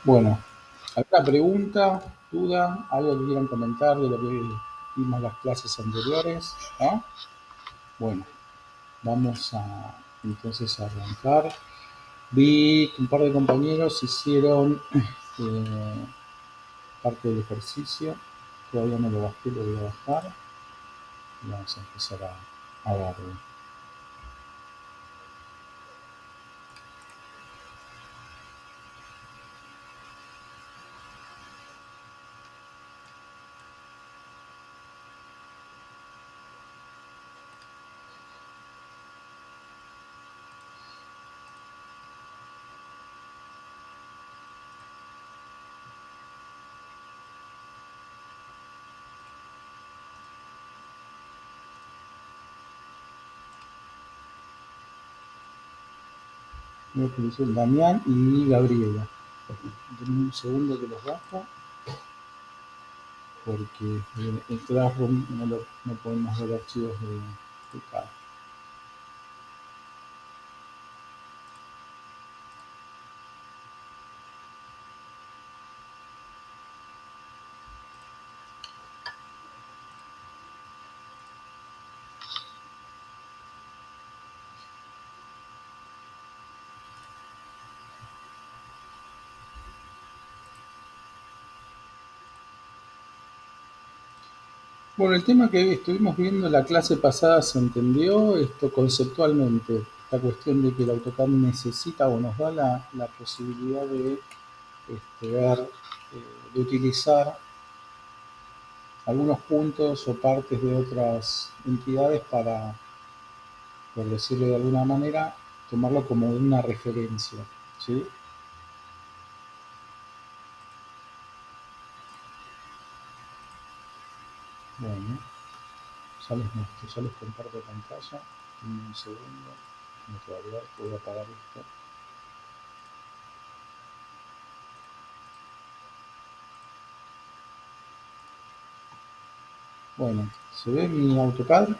Bueno, ¿alguna pregunta, duda, algo que quieran comentar de lo que vimos en las clases anteriores? ¿No? Bueno, vamos a entonces a arrancar. Vi que un par de compañeros hicieron parte del ejercicio. Todavía no lo bajé, lo voy a bajar. Y vamos a empezar a darle. Creo que lo hicieron Damián y Gabriela. Denme un segundo que los bajo, porque el Classroom no podemos ver archivos de cada. Bueno, el tema que estuvimos viendo en la clase pasada se entendió esto conceptualmente, la cuestión de que el AutoCAD necesita o nos da la posibilidad de ver, de utilizar algunos puntos o partes de otras entidades para, por decirlo de alguna manera, tomarlo como una referencia, ¿sí? Bueno, ya les muestro, ya les comparto pantalla. Un segundo, no todavía voy a apagar esto. Bueno, ¿se ve mi AutoCAD?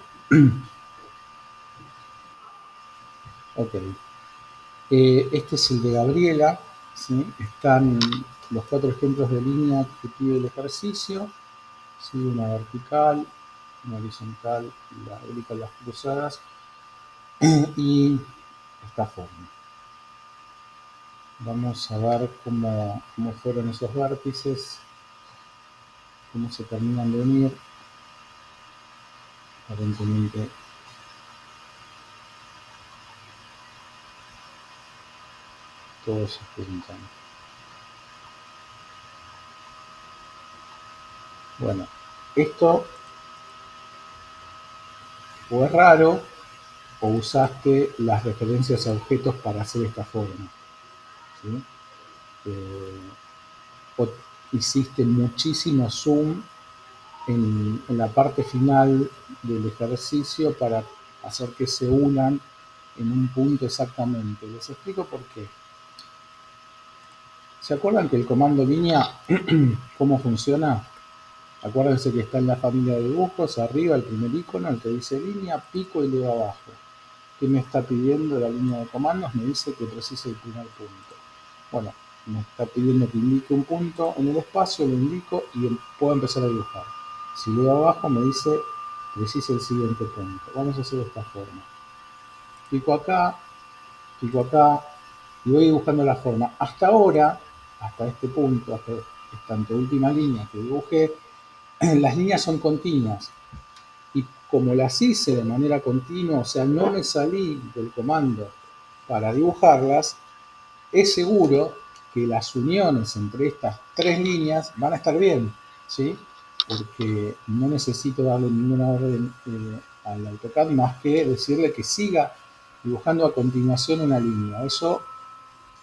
Ok. Este es el de Gabriela, ¿sí? Están los 4 ejemplos de línea que pide el ejercicio, ¿sí? Una vertical, una horizontal, la única las cruzadas y esta forma. Vamos a ver cómo fueron esos vértices, cómo se terminan de unir. Aparentemente todos se juntan. Bueno, esto o es raro o usaste las referencias a objetos para hacer esta forma, ¿sí? Eh, o hiciste muchísimo zoom en la parte final del ejercicio para hacer que se unan en un punto exactamente. Les explico por qué. ¿Se acuerdan que el comando línea, cómo funciona? Acuérdense que está en la familia de dibujos, arriba el primer icono, el que dice línea, pico y leo abajo. ¿Qué me está pidiendo la línea de comandos? Me dice que precise el primer punto. Bueno, me está pidiendo que indique un punto en el espacio, lo indico y puedo empezar a dibujar. Si leo abajo me dice precise el siguiente punto. Vamos a hacer de esta forma. Pico acá y voy dibujando la forma. Hasta ahora, hasta este punto, hasta esta anteúltima línea que dibujé, las líneas son continuas. Y como las hice de manera continua, o sea, no me salí del comando para dibujarlas, es seguro que las uniones entre estas 3 líneas van a estar bien, ¿sí? Porque no necesito darle ninguna orden al AutoCAD más que decirle que siga dibujando a continuación una línea. Eso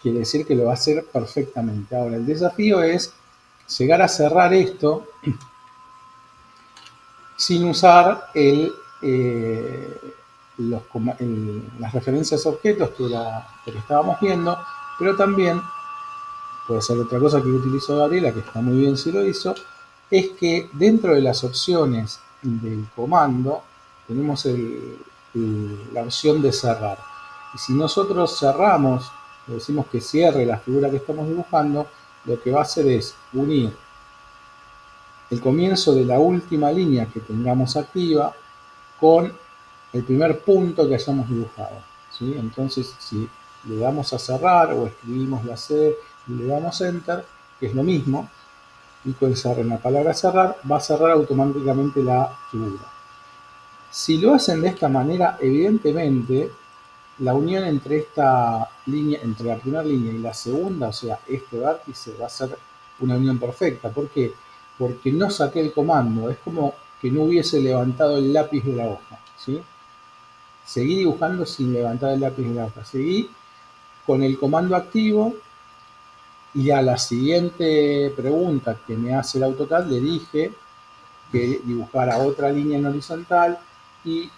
quiere decir que lo va a hacer perfectamente. Ahora, el desafío es llegar a cerrar esto sin usar las referencias a objetos que estábamos viendo, pero también puede ser otra cosa que utilizó Gabriela, que está muy bien si lo hizo, es que dentro de las opciones del comando tenemos la opción de cerrar. Y si nosotros cerramos, le decimos que cierre la figura que estamos dibujando, lo que va a hacer es unir el comienzo de la última línea que tengamos activa con el primer punto que hayamos dibujado, ¿sí? Entonces, si le damos a cerrar o escribimos la C y le damos Enter, que es lo mismo, y con cerrar en la palabra cerrar, va a cerrar automáticamente la figura. Si lo hacen de esta manera, evidentemente, la unión entre esta línea, entre la primera línea y la segunda, o sea, este vértice, va a ser una unión perfecta. ¿Por qué? Porque no saqué el comando, es como que no hubiese levantado el lápiz de la hoja, ¿sí? Seguí dibujando sin levantar el lápiz de la hoja, seguí con el comando activo y a la siguiente pregunta que me hace el AutoCAD le dije que dibujara otra línea en horizontal y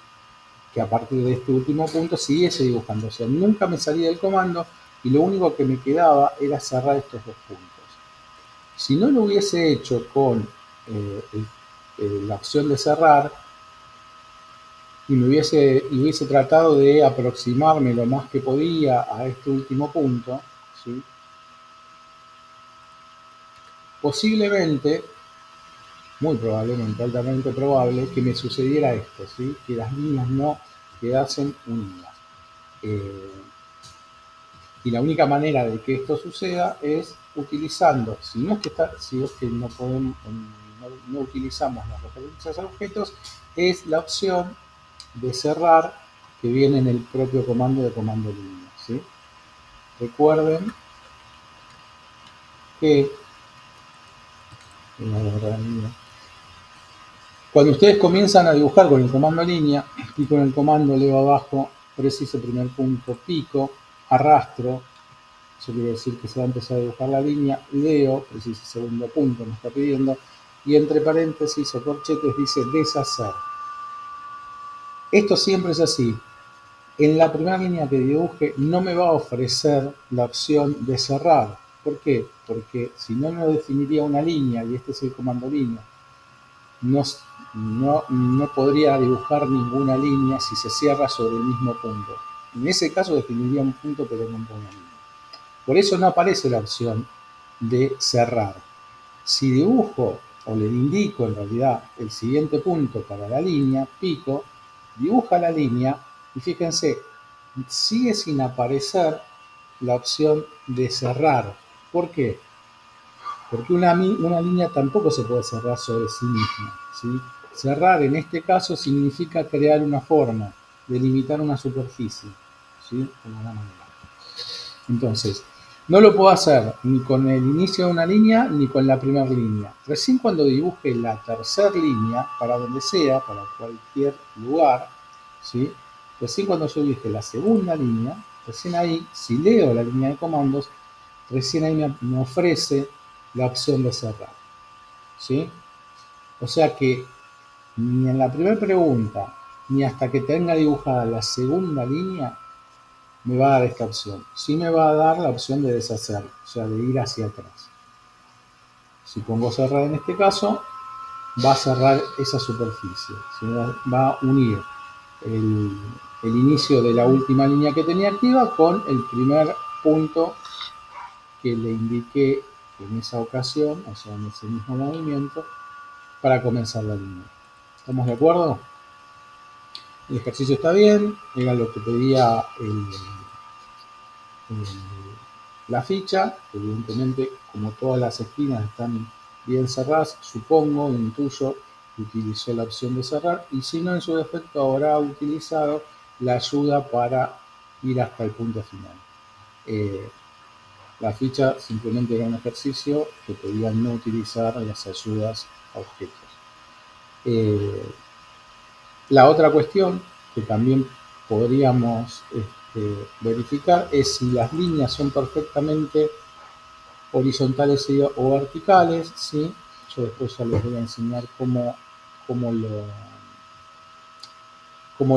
que a partir de este último punto siguiese dibujando. O sea, nunca me salía del comando y lo único que me quedaba era cerrar estos dos puntos. Si no lo hubiese hecho con la opción de cerrar y hubiese tratado de aproximarme lo más que podía a este último punto, ¿sí? Posiblemente, muy probablemente, altamente probable, que me sucediera esto, ¿sí? Que las líneas no quedasen unidas. Y la única manera de que esto suceda es utilizando, si es que no podemos, no utilizamos las referencias a objetos, es la opción de cerrar que viene en el propio comando de comando línea, ¿sí? Recuerden que cuando ustedes comienzan a dibujar con el comando línea y con el comando leo abajo, preciso primer punto, pico, arrastro, eso quiere decir que se va a empezar a dibujar la línea, leo, preciso segundo punto, me está pidiendo, y entre paréntesis o corchetes dice deshacer. Esto siempre es así. En la primera línea que dibuje no me va a ofrecer la opción de cerrar. ¿Por qué? Porque si no, no definiría una línea, y este es el comando línea. No podría dibujar ninguna línea si se cierra sobre el mismo punto. En ese caso definiría un punto, pero no una línea. Por eso no aparece la opción de cerrar. Si dibujo o le indico en realidad el siguiente punto para la línea, pico, dibuja la línea y fíjense, sigue sin aparecer la opción de cerrar. ¿Por qué? Porque una línea tampoco se puede cerrar sobre sí misma, ¿sí? Cerrar en este caso significa crear una forma, delimitar una superficie, ¿sí? De alguna manera. Entonces, no lo puedo hacer ni con el inicio de una línea ni con la primera línea. Recién cuando dibuje la tercera línea, para donde sea, para cualquier lugar, ¿sí? Recién cuando yo dibuje la segunda línea, recién ahí, si leo la línea de comandos, recién ahí me ofrece la opción de cerrar, ¿sí? O sea que ni en la primera pregunta, ni hasta que tenga dibujada la segunda línea, me va a dar esta opción. Sí me va a dar la opción de deshacer, o sea, de ir hacia atrás. Si pongo cerrar en este caso, va a cerrar esa superficie. ¿Sí? Va a unir el inicio de la última línea que tenía activa con el primer punto que le indiqué en esa ocasión, o sea, en ese mismo movimiento, para comenzar la línea. ¿Estamos de acuerdo? El ejercicio está bien, era lo que pedía la ficha. Evidentemente, como todas las esquinas están bien cerradas, supongo, intuyo, utilizó la opción de cerrar, y si no, en su defecto habrá utilizado la ayuda para ir hasta el punto final. La ficha simplemente era un ejercicio que pedía no utilizar las ayudas a objetos. La otra cuestión que también podríamos verificar es si las líneas son perfectamente horizontales o verticales, ¿sí? Yo después ya les voy a enseñar cómo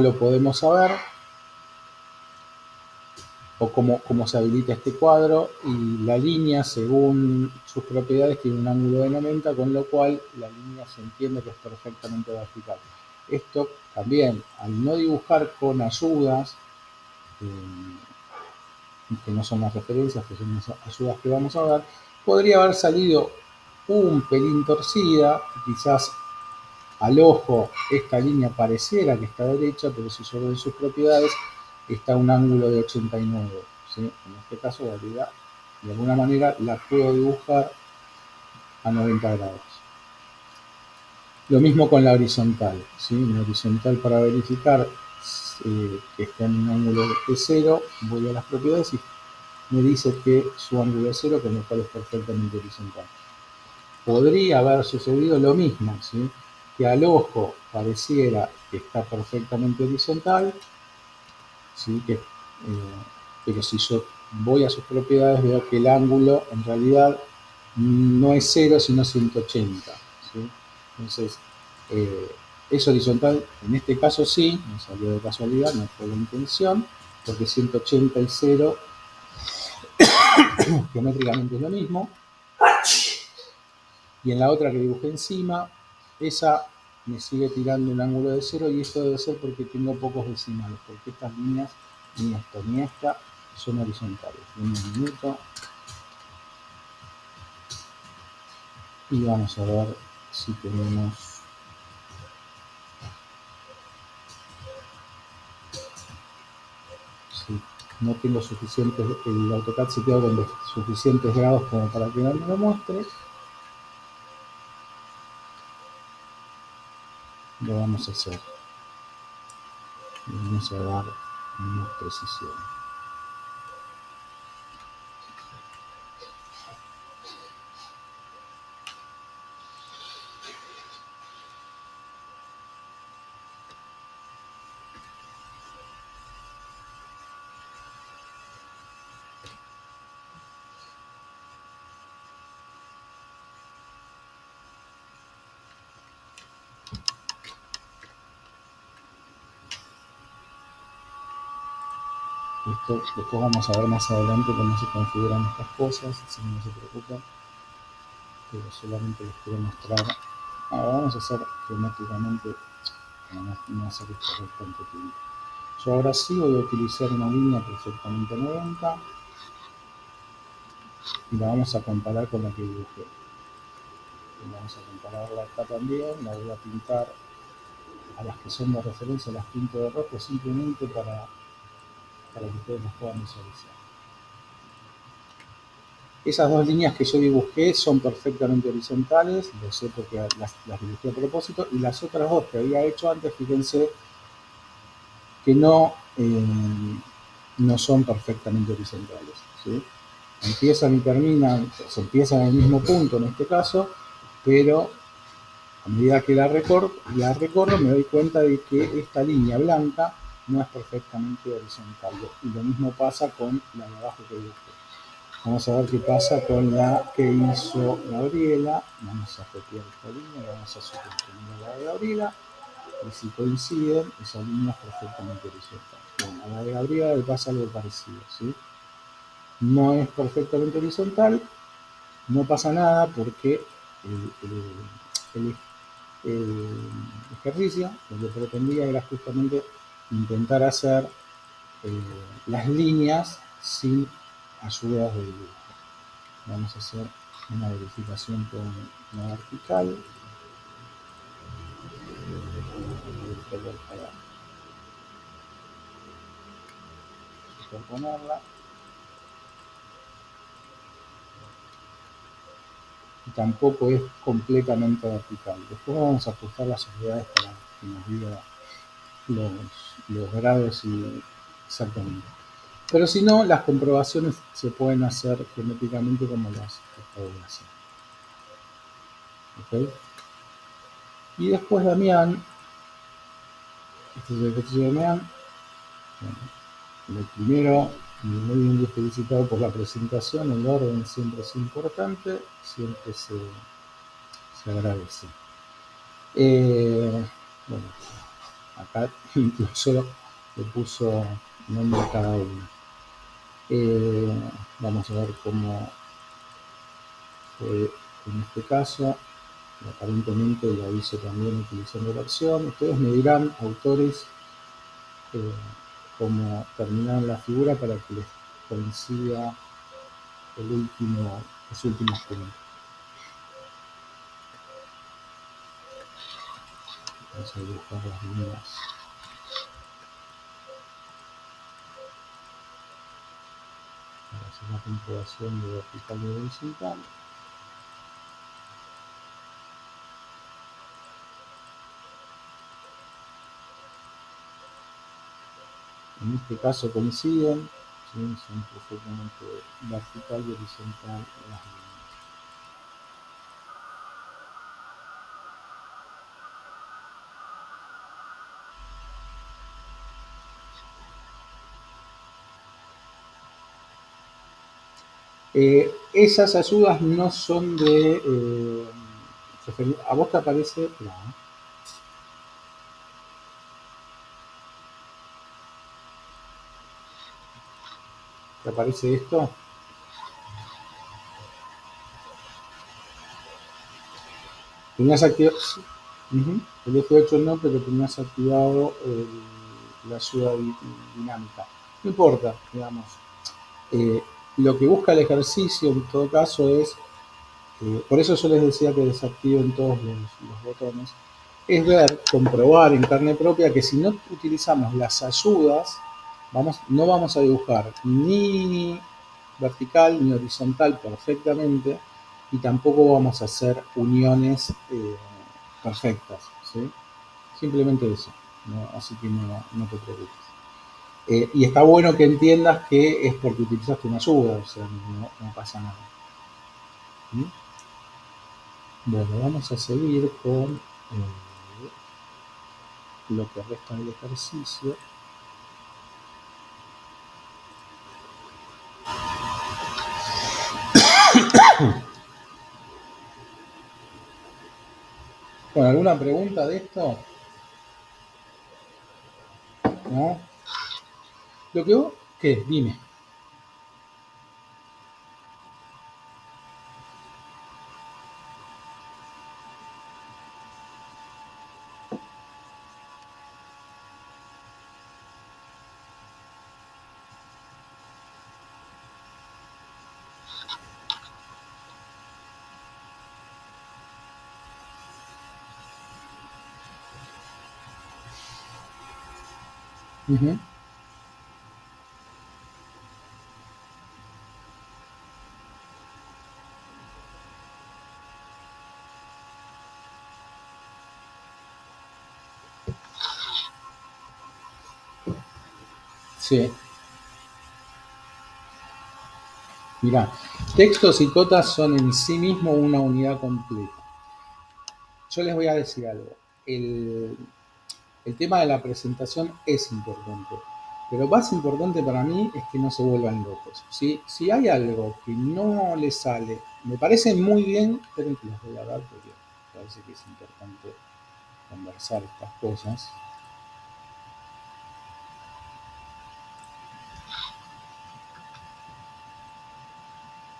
lo podemos saber o cómo se habilita este cuadro, y la línea, según sus propiedades, tiene un ángulo de 90, con lo cual la línea se entiende que es perfectamente vertical. Esto también, al no dibujar con ayudas, que no son las referencias, que son las ayudas que vamos a ver, podría haber salido un pelín torcida, quizás al ojo esta línea pareciera que está derecha, pero si yo veo sus propiedades está a un ángulo de 89, ¿sí? En este caso, en realidad, de alguna manera la puedo dibujar a 90 grados. Lo mismo con la horizontal, ¿sí? La horizontal, para verificar que está en un ángulo de cero, voy a las propiedades y me dice que su ángulo es cero, con lo cual es perfectamente horizontal. Podría haber sucedido lo mismo, ¿sí? Que al ojo pareciera que está perfectamente horizontal, ¿sí? Pero si yo voy a sus propiedades veo que el ángulo en realidad no es 0 sino 180, ¿sí? Entonces, eh, es horizontal, en este caso sí, me salió de casualidad, no fue la intención, porque 180 y 0 geométricamente es lo mismo. Y en la otra que dibujé encima, esa me sigue tirando un ángulo de 0 y esto debe ser porque tengo pocos decimales, porque estas líneas, ni esta, son horizontales. Un minuto y vamos a ver si tenemos... Si no tengo suficientes, el AutoCAD se queda con suficientes grados como para que no me lo muestre. Lo vamos a hacer. Y vamos a dar más precisión. Esto después vamos a ver más adelante cómo se configuran estas cosas, así que no se preocupen, pero solamente les quiero mostrar. Ahora vamos a hacer geométricamente, no hacer esto por tanto tiempo. Yo ahora sí voy a utilizar una línea perfectamente 90 y la vamos a comparar con la que dibujé. Y vamos a compararla acá también, la voy a pintar a las que son de referencia, las pinto de rojo simplemente para que ustedes las puedan visualizar. Esas dos líneas que yo dibujé son perfectamente horizontales, lo sé porque las dibujé a propósito, y las otras dos que había hecho antes, fíjense que no son perfectamente horizontales, ¿sí? Empiezan y terminan, se empiezan en el mismo punto en este caso, pero a medida que la recorro me doy cuenta de que esta línea blanca no es perfectamente horizontal. Y lo mismo pasa con la de abajo que dibujé. Vamos a ver qué pasa con la que hizo Gabriela. Vamos a copiar esta línea, vamos a superponer a la de Gabriela. Y si coinciden, esa línea es perfectamente horizontal. Bueno, a la de Gabriela le pasa algo parecido, ¿sí? No es perfectamente horizontal, no pasa nada porque el ejercicio lo que pretendía era justamente intentar hacer las líneas sin ayudas de dibujo. Vamos a hacer una verificación con una vertical. Para ponerla. Y tampoco es completamente vertical. Después vamos a ajustar las unidades para que nos diga los grados y exactamente. Pero si no, las comprobaciones se pueden hacer geométricamente como las acabo de hacer. ¿Okay? Y después Damián, este es el ejercicio de Damián. Bueno, lo primero, muy bien felicitado por la presentación, el orden siempre es importante, siempre se agradece. Bueno, acá incluso le puso nombre a cada uno. Vamos a ver cómo fue en este caso. Aparentemente la hice también utilizando la opción. Ustedes me dirán, autores, cómo terminaron la figura para que les coincida el último los últimos puntos. Vamos a dibujar las líneas. Para hacer una comprobación de vertical y horizontal. En este caso coinciden, ¿sí? Son perfectamente vertical y horizontal las líneas. Esas ayudas no son de a vos te aparece ¿te aparece esto? Tenías activado el F8 no, pero tenías activado la ayuda dinámica. No importa, digamos. Eh, lo que busca el ejercicio en todo caso es, por eso yo les decía que desactiven todos los botones, es ver, comprobar en carne propia que si no utilizamos las ayudas, no vamos a dibujar ni vertical ni horizontal perfectamente y tampoco vamos a hacer uniones perfectas, ¿sí? Simplemente eso, ¿no? Así que no te preocupes. Y está bueno que entiendas que es porque utilizaste una ayuda, o sea, no pasa nada. ¿Mm? Bueno, vamos a seguir con lo que resta del ejercicio. Bueno, ¿alguna pregunta de esto? ¿No? Lo que vos, ¿qué? Dime. Uh-huh. Sí. Mirá, textos y cotas son en sí mismo una unidad completa. Yo les voy a decir algo. El tema de la presentación es importante, pero más importante para mí es que no se vuelvan locos. ¿Sí? Si hay algo que no les sale, me parece muy bien, esperen que les voy a dar porque parece que es importante conversar estas cosas.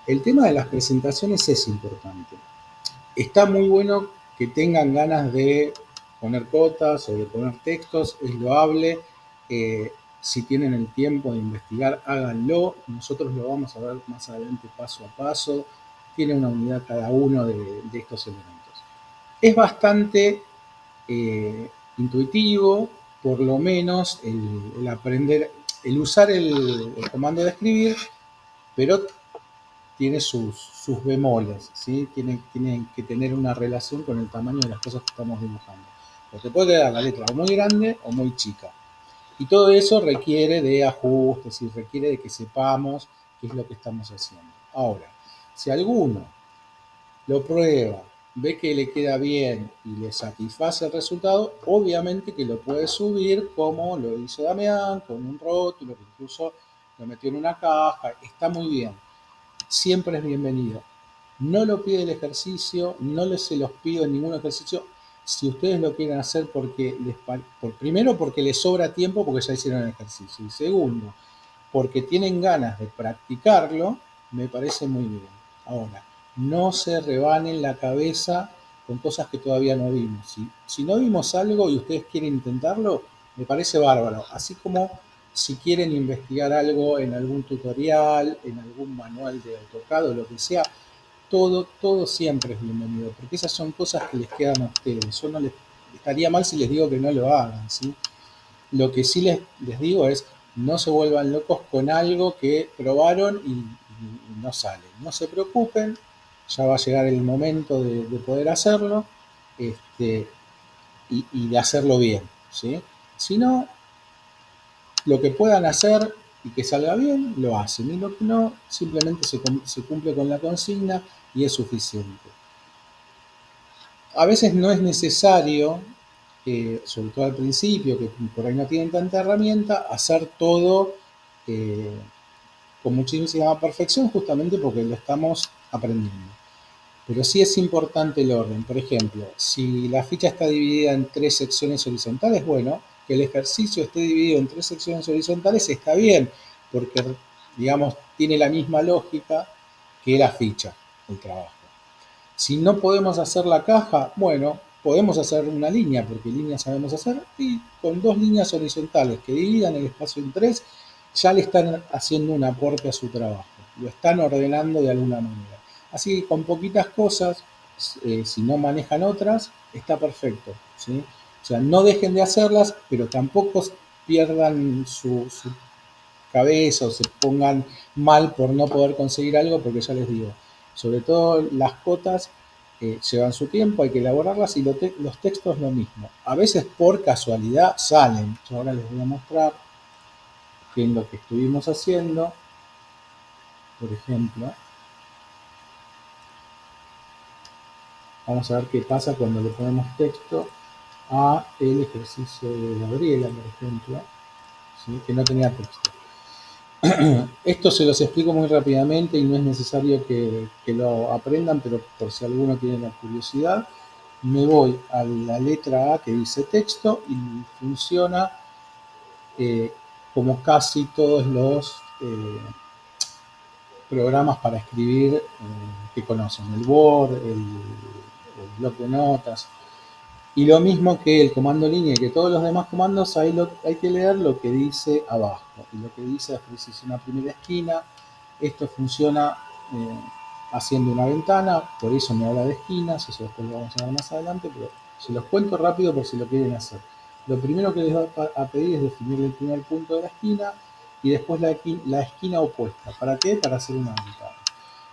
El tema de las presentaciones es importante. Está muy bueno que tengan ganas de poner cotas o de poner textos, es loable. Si tienen el tiempo de investigar, háganlo. Nosotros lo vamos a ver más adelante paso a paso. Tiene una unidad cada uno de estos elementos. Es bastante intuitivo, por lo menos, el aprender, el usar el comando de escribir, pero tiene sus bemoles, ¿sí? Tienen que tener una relación con el tamaño de las cosas que estamos dibujando. Porque puede quedar la letra o muy grande o muy chica. Y todo eso requiere de ajustes y requiere de que sepamos qué es lo que estamos haciendo. Ahora, si alguno lo prueba, ve que le queda bien y le satisface el resultado, obviamente que lo puede subir como lo hizo Damián, con un rótulo, que incluso lo metió en una caja, está muy bien, siempre es bienvenido. No lo pide el ejercicio, no se los pido en ningún ejercicio. Si ustedes lo quieren hacer porque primero porque les sobra tiempo porque ya hicieron el ejercicio. Y segundo, porque tienen ganas de practicarlo, me parece muy bien. Ahora, no se rebanen la cabeza con cosas que todavía no vimos. Si no vimos algo y ustedes quieren intentarlo, me parece bárbaro. Así como si quieren investigar algo en algún tutorial, en algún manual de AutoCAD o lo que sea, todo siempre es bienvenido, porque esas son cosas que les quedan a ustedes. Yo no les estaría mal si les digo que no lo hagan, ¿sí? Lo que sí les digo es, no se vuelvan locos con algo que probaron y no sale. No se preocupen, ya va a llegar el momento de poder hacerlo, este, y de hacerlo bien, ¿sí? Si no, lo que puedan hacer y que salga bien, lo hacen. Y lo que no, simplemente se cumple con la consigna y es suficiente. A veces no es necesario, sobre todo al principio, que por ahí no tienen tanta herramienta, hacer todo eh, con muchísima perfección, justamente porque lo estamos aprendiendo. Pero sí es importante el orden. Por ejemplo, si la ficha está dividida en 3 secciones horizontales, bueno, que el ejercicio esté dividido en 3 secciones horizontales está bien, porque, digamos, tiene la misma lógica que la ficha, el trabajo. Si no podemos hacer la caja, bueno, podemos hacer una línea, porque líneas sabemos hacer, y con 2 líneas horizontales que dividan el espacio en 3, ya le están haciendo un aporte a su trabajo, lo están ordenando de alguna manera. Así que con poquitas cosas, si no manejan otras, está perfecto, ¿sí? O sea, no dejen de hacerlas, pero tampoco pierdan su cabeza o se pongan mal por no poder conseguir algo, porque ya les digo, sobre todo las cotas llevan su tiempo, hay que elaborarlas y los textos lo mismo. A veces por casualidad salen. Yo ahora les voy a mostrar que en lo que estuvimos haciendo, por ejemplo, vamos a ver qué pasa cuando le ponemos texto a el ejercicio de Gabriela, por ejemplo, ¿sí? Que no tenía texto. Esto se los explico muy rápidamente y no es necesario que lo aprendan, pero por si alguno tiene la curiosidad, me voy a la letra A que dice texto y funciona eh, como casi todos los programas para escribir que conocen, el Word, el bloc de notas. Y lo mismo que el comando línea y que todos los demás comandos, hay que leer lo que dice abajo. Y lo que dice es una primera esquina. Esto funciona haciendo una ventana, por eso me habla de esquinas, eso después lo vamos a ver más adelante, pero se los cuento rápido por si lo quieren hacer. Lo primero que les va a pedir es definir el primer punto de la esquina y después la esquina opuesta. ¿Para qué? Para hacer una ventana.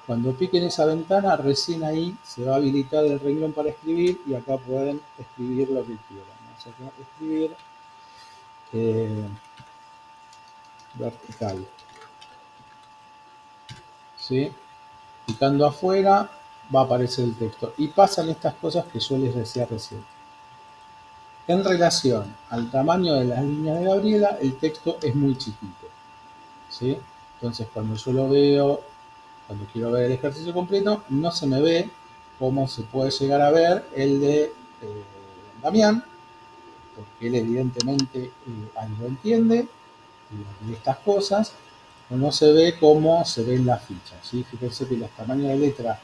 Cuando piquen esa ventana, recién ahí se va a habilitar el renglón para escribir y acá pueden escribir lo que quieran. Vamos a escribir vertical. ¿Sí? Picando afuera va a aparecer el texto. Y pasan estas cosas que yo les decía recién. En relación al tamaño de las líneas de Gabriela, el texto es muy chiquito. ¿Sí? Entonces cuando yo lo veo, cuando quiero ver el ejercicio completo, no se me ve como se puede llegar a ver el de Damián, porque él evidentemente algo entiende de estas cosas, no se ve como se ve en la ficha. ¿Sí? Fíjense que los tamaños de letra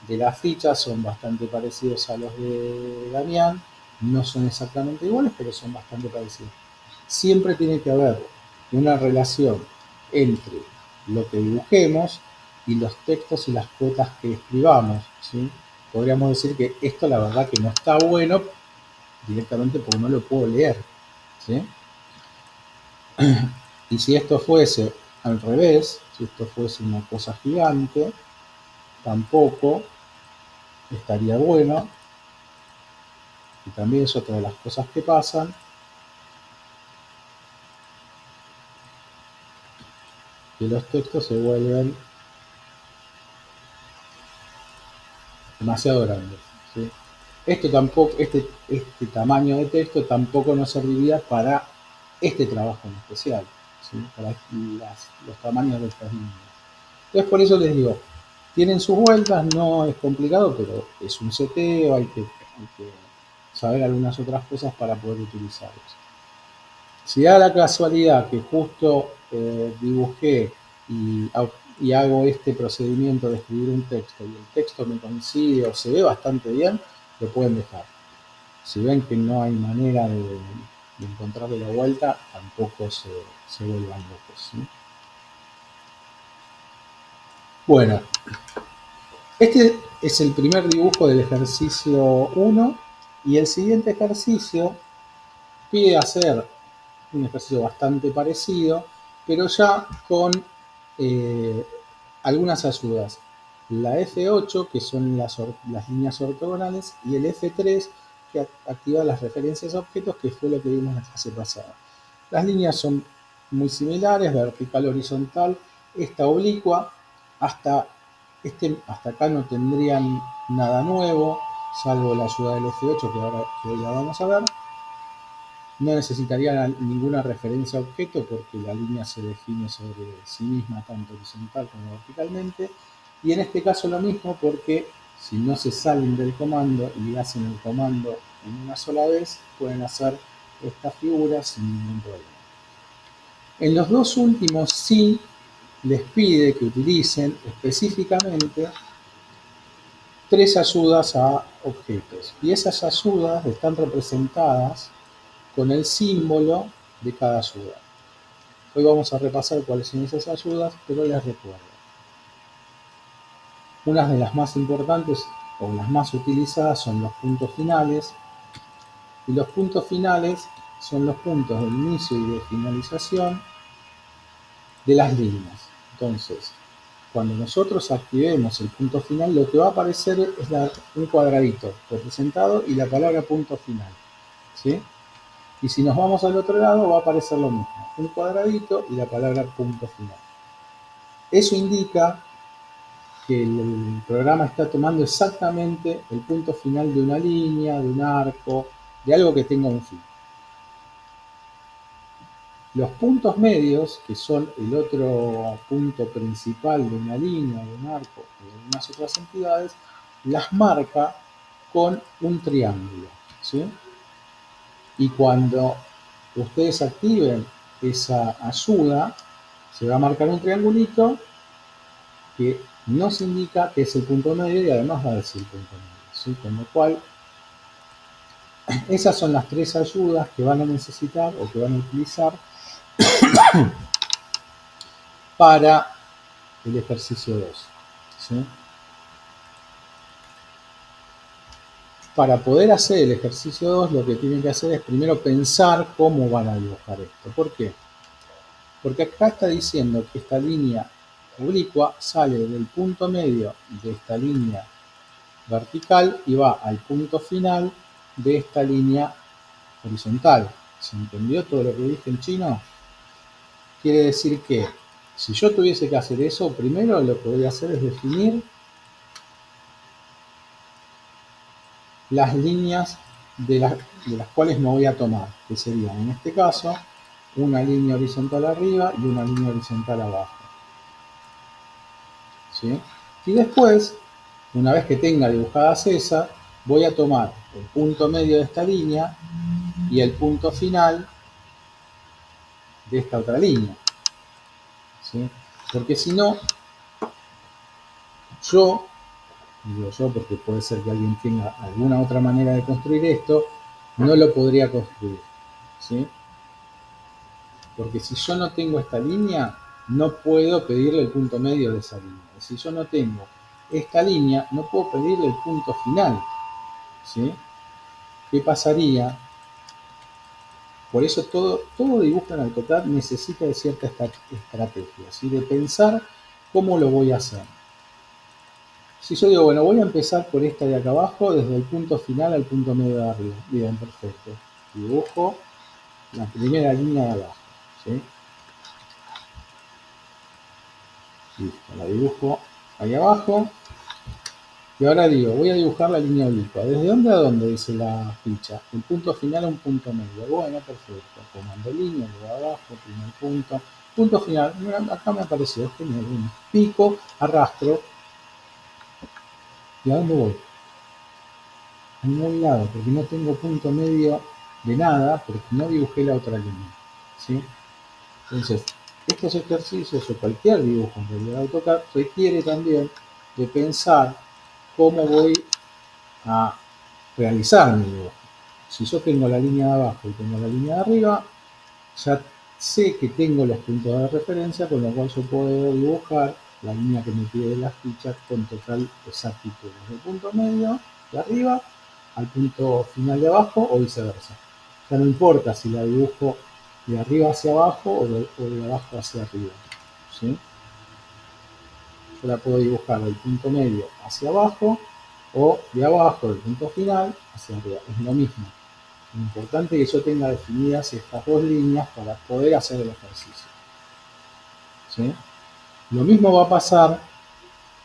de las fichas son bastante parecidos a los de Damián, no son exactamente iguales, pero son bastante parecidos. Siempre tiene que haber una relación entre lo que dibujemos y los textos y las cuotas que escribamos. ¿Sí? Podríamos decir que esto la verdad que no está bueno directamente porque no lo puedo leer. ¿Sí? Y si esto fuese al revés, si esto fuese una cosa gigante, tampoco estaría bueno. Y también es otra de las cosas que pasan, que los textos se vuelven demasiado grandes. ¿Sí? Esto tampoco, este tamaño de texto tampoco nos serviría para este trabajo en especial, ¿sí? Para los tamaños de estas líneas. Entonces por eso les digo, tienen sus vueltas, no es complicado, pero es un seteo, hay que saber algunas otras cosas para poder utilizarlos. Si da la casualidad que justo dibujé y, y hago este procedimiento de escribir un texto y el texto me coincide o se ve bastante bien, lo pueden dejar. Si ven que no hay manera de encontrarle la vuelta, tampoco se vuelvan locos. ¿Sí? Bueno, Este es el primer dibujo del ejercicio 1 y el siguiente ejercicio pide hacer un ejercicio bastante parecido, pero ya con eh, algunas ayudas. La F8, que son las líneas ortogonales, y el F3, que activa las referencias a objetos, que fue lo que vimos la clase pasada. Las líneas son muy similares, vertical, horizontal, esta oblicua, hasta acá no tendrían nada nuevo, salvo la ayuda del F8, que hoy la vamos a ver. No necesitaría ninguna referencia a objeto porque la línea se define sobre sí misma tanto horizontal como verticalmente. Y en este caso lo mismo porque si no se salen del comando y hacen el comando en una sola vez, pueden hacer estas figuras sin ningún problema. En los dos últimos sí les pide que utilicen específicamente tres ayudas a objetos. Y esas ayudas están representadas con el símbolo de cada ayuda. Hoy vamos a repasar cuáles son esas ayudas, pero les recuerdo. Unas de las más importantes o las más utilizadas son los puntos finales, y los puntos finales son los puntos de inicio y de finalización de las líneas. Entonces, cuando nosotros activemos el punto final, lo que va a aparecer es un cuadradito representado y la palabra punto final, ¿sí? Y si nos vamos al otro lado, va a aparecer lo mismo, un cuadradito y la palabra punto final. Eso indica que el programa está tomando exactamente el punto final de una línea, de un arco, de algo que tenga un fin. Los puntos medios, que son el otro punto principal de una línea, de un arco o de unas otras entidades, las marca con un triángulo, ¿sí? Y cuando ustedes activen esa ayuda, se va a marcar un triangulito que nos indica que es el punto medio y además va a decir punto medio, ¿sí? Con lo cual, esas son las tres ayudas que van a necesitar o que van a utilizar para el ejercicio 2, ¿sí? Para poder hacer el ejercicio 2, lo que tienen que hacer es primero pensar cómo van a dibujar esto. ¿Por qué? Porque acá está diciendo que esta línea oblicua sale del punto medio de esta línea vertical y va al punto final de esta línea horizontal. ¿Se entendió todo lo que dije en chino? Quiere decir que si yo tuviese que hacer eso, primero lo que voy a hacer es definir las líneas de las cuales me voy a tomar, que serían en este caso una línea horizontal arriba y una línea horizontal abajo, ¿sí? Y después, una vez que tenga dibujadas esas, voy a tomar el punto medio de esta línea y el punto final de esta otra línea, ¿sí? Porque si no, digo yo porque puede ser que alguien tenga alguna otra manera de construir esto, no lo podría construir, ¿sí? Porque si yo no tengo esta línea, no puedo pedirle el punto medio de esa línea. Si yo no tengo esta línea, no puedo pedirle el punto final, ¿sí? ¿Qué pasaría? Por eso todo dibujo en AutoCAD necesita de cierta estrategia, ¿sí? De pensar cómo lo voy a hacer. Si yo digo, bueno, voy a empezar por esta de acá abajo, desde el punto final al punto medio de arriba. Bien, perfecto. Dibujo la primera línea de abajo, ¿sí? Listo, la dibujo ahí abajo. Y ahora digo, voy a dibujar la línea oblicua. ¿Desde dónde a dónde? Dice la ficha. El punto final a un punto medio. Bueno, perfecto. Comando línea, luego abajo, primer punto. Punto final. Acá me apareció. Genial. Pico, arrastro. ¿Y a dónde voy? A ningún lado, porque no tengo punto medio de nada, porque no dibujé la otra línea, ¿sí? Entonces, estos ejercicios o cualquier dibujo en realidad de AutoCAD requiere también de pensar cómo voy a realizar mi dibujo. Si yo tengo la línea de abajo y tengo la línea de arriba, ya sé que tengo los puntos de referencia, con lo cual yo puedo dibujar la línea que me pide la ficha con total exactitud, desde el punto medio de arriba al punto final de abajo o viceversa. Ya no importa si la dibujo de arriba hacia abajo o de abajo hacia arriba, ¿sí? Yo la puedo dibujar del punto medio hacia abajo o de abajo del punto final hacia arriba, es lo mismo. Lo importante es que yo tenga definidas estas dos líneas para poder hacer el ejercicio, ¿sí? Lo mismo va a pasar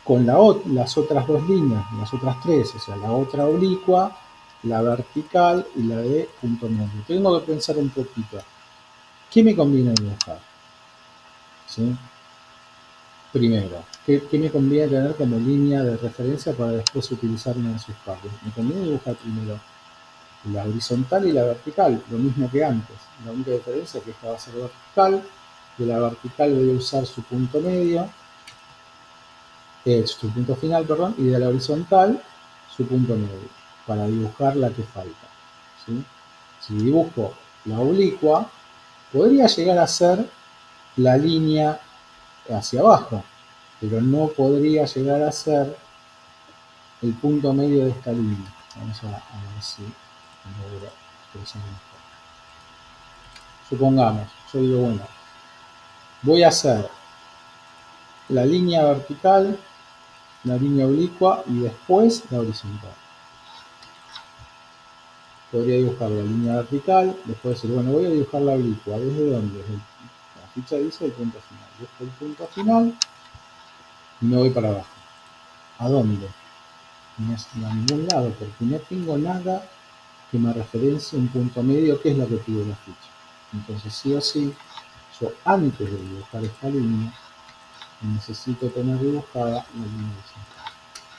con las otras dos líneas, las otras tres, o sea, la otra oblicua, la vertical y la de punto medio. Tengo que pensar un poquito, ¿qué me conviene dibujar? ¿Sí? Primero, ¿qué me conviene tener como línea de referencia para después utilizar una de sus partes? Me conviene dibujar primero la horizontal y la vertical, lo mismo que antes. La única diferencia es que esta va a ser vertical, de la vertical voy a usar su punto medio, su punto final, perdón, y de la horizontal su punto medio, para dibujar la que falta, ¿sí? Si dibujo la oblicua, podría llegar a ser la línea hacia abajo, pero no podría llegar a ser el punto medio de esta línea. Vamos a ver si logro expresar mejor. Supongamos, yo digo, bueno, voy a hacer la línea vertical, la línea oblicua y después la horizontal. Podría dibujar la línea vertical, después decir, bueno, voy a dibujar la oblicua. ¿Desde dónde? La ficha dice el punto final. Busco el punto final y me voy para abajo. ¿A dónde? No a ningún lado, porque no tengo nada que me referencie un punto medio, que es lo que pide la ficha. Entonces, sí o sí, yo antes de dibujar esta línea, necesito tener dibujada la línea horizontal.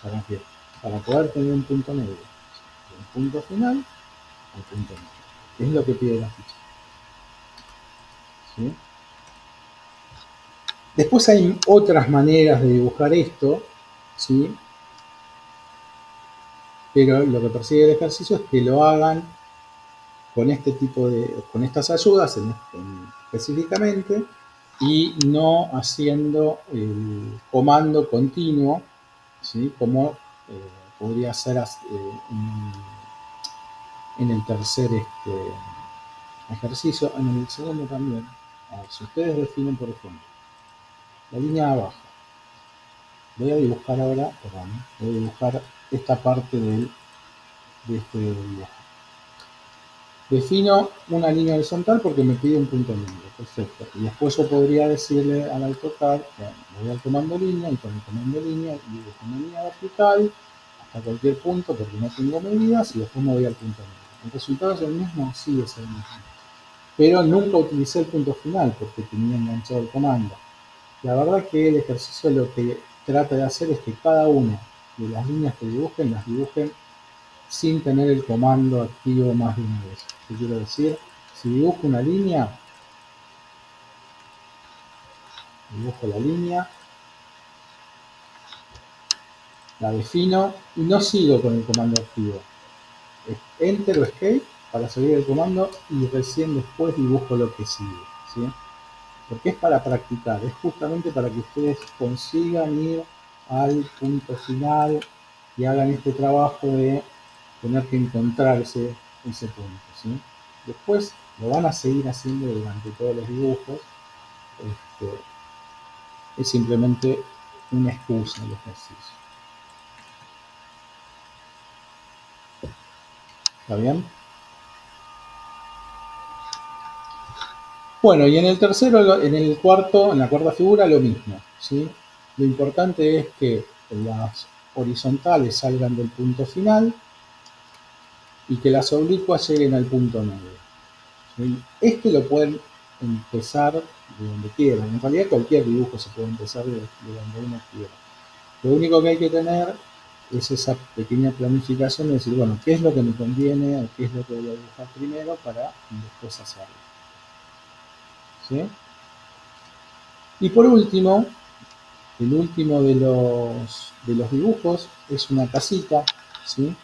¿Para qué? Para poder tener un punto medio. De un punto final al punto medio. Es lo que pide la ficha. ¿Sí? Después hay otras maneras de dibujar esto, ¿sí? Pero lo que persigue el ejercicio es que lo hagan con este tipo con estas ayudas específicamente, y no haciendo el comando continuo, ¿sí? Como podría ser en el tercer ejercicio, en el segundo también. A ver, si ustedes definen, por ejemplo, la línea de abajo, voy a dibujar ahora, perdón, voy a dibujar esta parte de este dibujo. Defino una línea horizontal porque me pide un punto medio, perfecto. Y después yo podría decirle al AutoCAD, bueno, voy al comando línea y con el comando línea dibujo una línea vertical hasta cualquier punto porque no tengo medidas y después me voy al punto medio. ¿El resultado es el mismo? Sí, es el mismo. Pero nunca utilicé el punto final porque tenía enganchado el comando. La verdad que el ejercicio lo que trata de hacer es que cada una de las líneas que dibujen, las dibujen sin tener el comando activo más de una vez. ¿Qué quiero decir? Si dibujo una línea, dibujo la línea, la defino y no sigo con el comando activo. Es Enter o Escape para salir del comando y recién después dibujo lo que sigue, ¿sí? Porque es para practicar, es justamente para que ustedes consigan ir al punto final y hagan este trabajo de tener que encontrar ese punto, ¿sí? Después lo van a seguir haciendo durante todos los dibujos. Este, es simplemente una excusa el ejercicio. ¿Está bien? Bueno, y en el tercero, en el cuarto, en la cuarta figura, lo mismo, ¿sí? Lo importante es que las horizontales salgan del punto final y que las oblicuas lleguen al punto medio, ¿sí? Este lo pueden empezar de donde quieran. En realidad cualquier dibujo se puede empezar de donde uno quiera. Lo único que hay que tener es esa pequeña planificación de decir, bueno, qué es lo que me conviene o qué es lo que voy a dibujar primero para después hacerlo, ¿sí? Y por último, el último de los dibujos es una casita, ¿sí?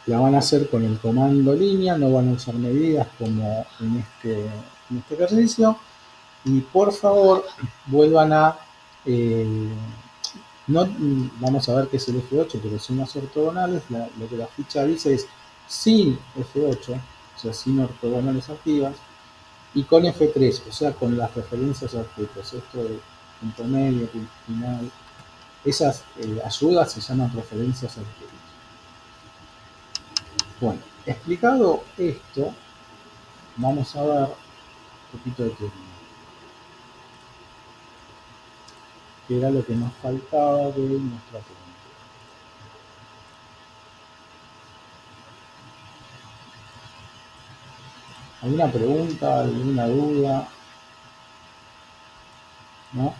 La van a hacer con el comando línea, no van a usar medidas como en este ejercicio. Y por favor, vuelvan a Eh, no, vamos a ver qué es el F8, pero son las ortogonales. Lo que la ficha dice es sin F8, o sea, sin ortogonales activas, y con F3, o sea, con las referencias a objetos. Esto de punto medio, punto final, esas ayudas se llaman referencias a objetos. Bueno, explicado esto, vamos a ver un poquito de teoría, que era lo que nos faltaba de nuestra pregunta. ¿Alguna pregunta, alguna duda? ¿No?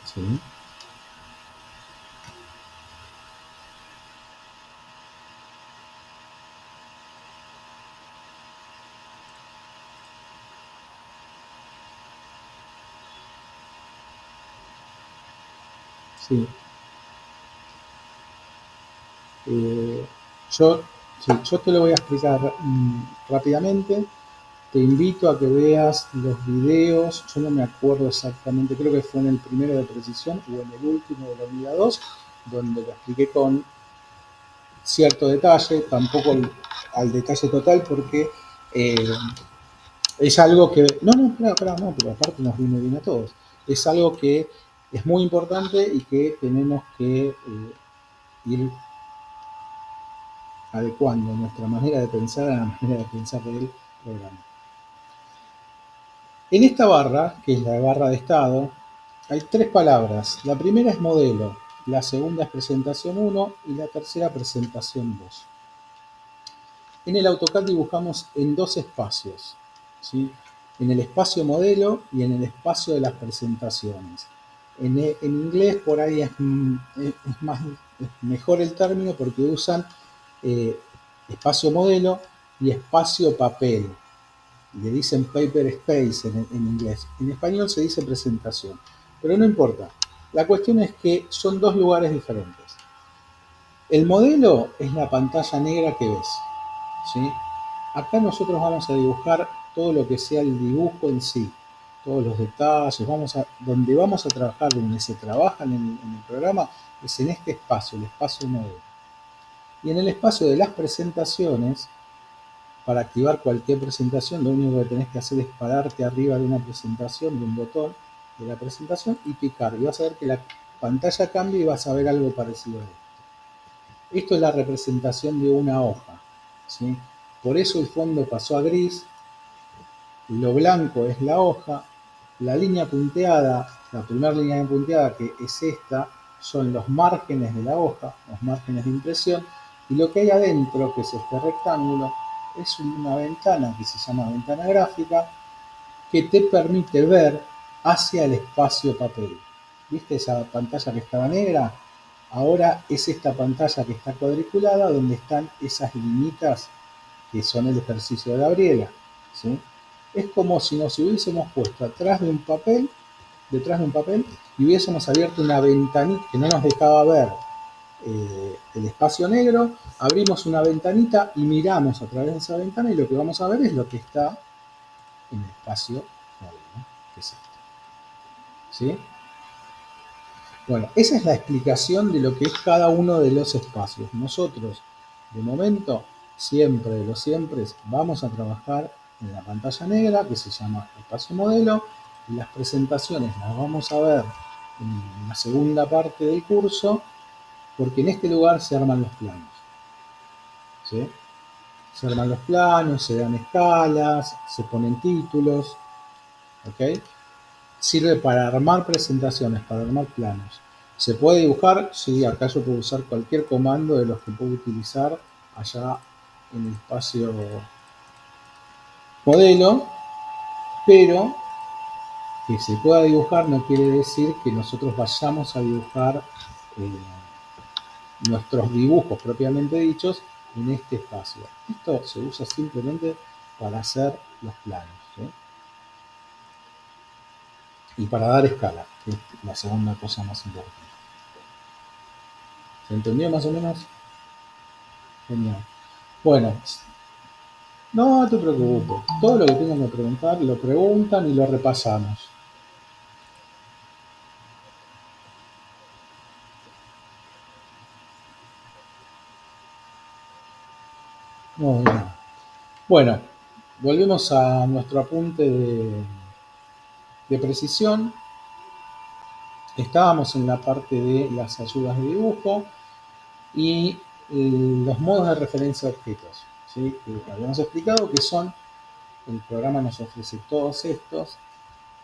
Sí. Sí. Eh, yo, sí, yo te lo voy a explicar rápidamente. Te invito a que veas los videos. Yo no me acuerdo exactamente, creo que fue en el primero de precisión o en el último de la unidad 2, donde lo expliqué con cierto detalle, tampoco al detalle total, porque eh, es algo que. No, no, espera, no, pero aparte nos viene bien a todos. Es algo que es muy importante y que tenemos que ir adecuando nuestra manera de pensar a la manera de pensar del programa. En esta barra, que es la barra de estado, hay tres palabras. La primera es modelo, la segunda es presentación 1 y la tercera presentación 2. En el AutoCAD dibujamos en dos espacios, ¿sí? En el espacio modelo y en el espacio de las presentaciones. En inglés por ahí es mejor el término porque usan eh, espacio modelo y espacio papel. Le dicen paper space en inglés. En español se dice presentación, pero no importa. La cuestión es que son dos lugares diferentes. El modelo es la pantalla negra que ves, ¿sí? Acá nosotros vamos a dibujar todo lo que sea el dibujo en sí, todos los detalles, donde vamos a trabajar, donde se trabaja en el programa, es en este espacio, el espacio modelo. Y en el espacio de las presentaciones, para activar cualquier presentación, lo único que tenés que hacer es pararte arriba de una presentación, de un botón de la presentación y picar. Y vas a ver que la pantalla cambia y vas a ver algo parecido a esto. Esto es la representación de una hoja, ¿sí? Por eso el fondo pasó a gris, lo blanco es la hoja, la línea punteada, la primera línea punteada que es esta, son los márgenes de la hoja, los márgenes de impresión, y lo que hay adentro, que es este rectángulo, es una ventana que se llama ventana gráfica, que te permite ver hacia el espacio papel. ¿Viste esa pantalla que estaba negra? Ahora es esta pantalla que está cuadriculada donde están esas linitas que son el ejercicio de Gabriela, ¿sí? Es como si nos hubiésemos puesto detrás de un papel, y hubiésemos abierto una ventanita que no nos dejaba ver el espacio negro, abrimos una ventanita y miramos a través de esa ventana y lo que vamos a ver es lo que está en el espacio negro, ¿no? Que es esto, ¿sí? Bueno, esa es la explicación de lo que es cada uno de los espacios. Nosotros, de momento, siempre de los siempre, vamos a trabajar en la pantalla negra, que se llama espacio modelo, y las presentaciones las vamos a ver en la segunda parte del curso, porque en este lugar se arman los planos, ¿sí? Se arman los planos, se dan escalas, se ponen títulos, ¿ok? Sirve para armar presentaciones, para armar planos. ¿Se puede dibujar? Sí, acá yo puedo usar cualquier comando de los que puedo utilizar allá en el espacio modelo, pero que se pueda dibujar no quiere decir que nosotros vayamos a dibujar nuestros dibujos propiamente dichos en este espacio. Esto se usa simplemente para hacer los planos, ¿sí? Y para dar escala, que es la segunda cosa más importante. ¿Se entendió más o menos? Genial. Bueno, no te preocupes. Todo lo que tengan que preguntar, lo preguntan y lo repasamos. Muy bien. Bueno, volvemos a nuestro apunte de precisión. Estábamos en la parte de las ayudas de dibujo y los modos de referencia a objetos, ¿sí? Que habíamos explicado que son, el programa nos ofrece todos estos,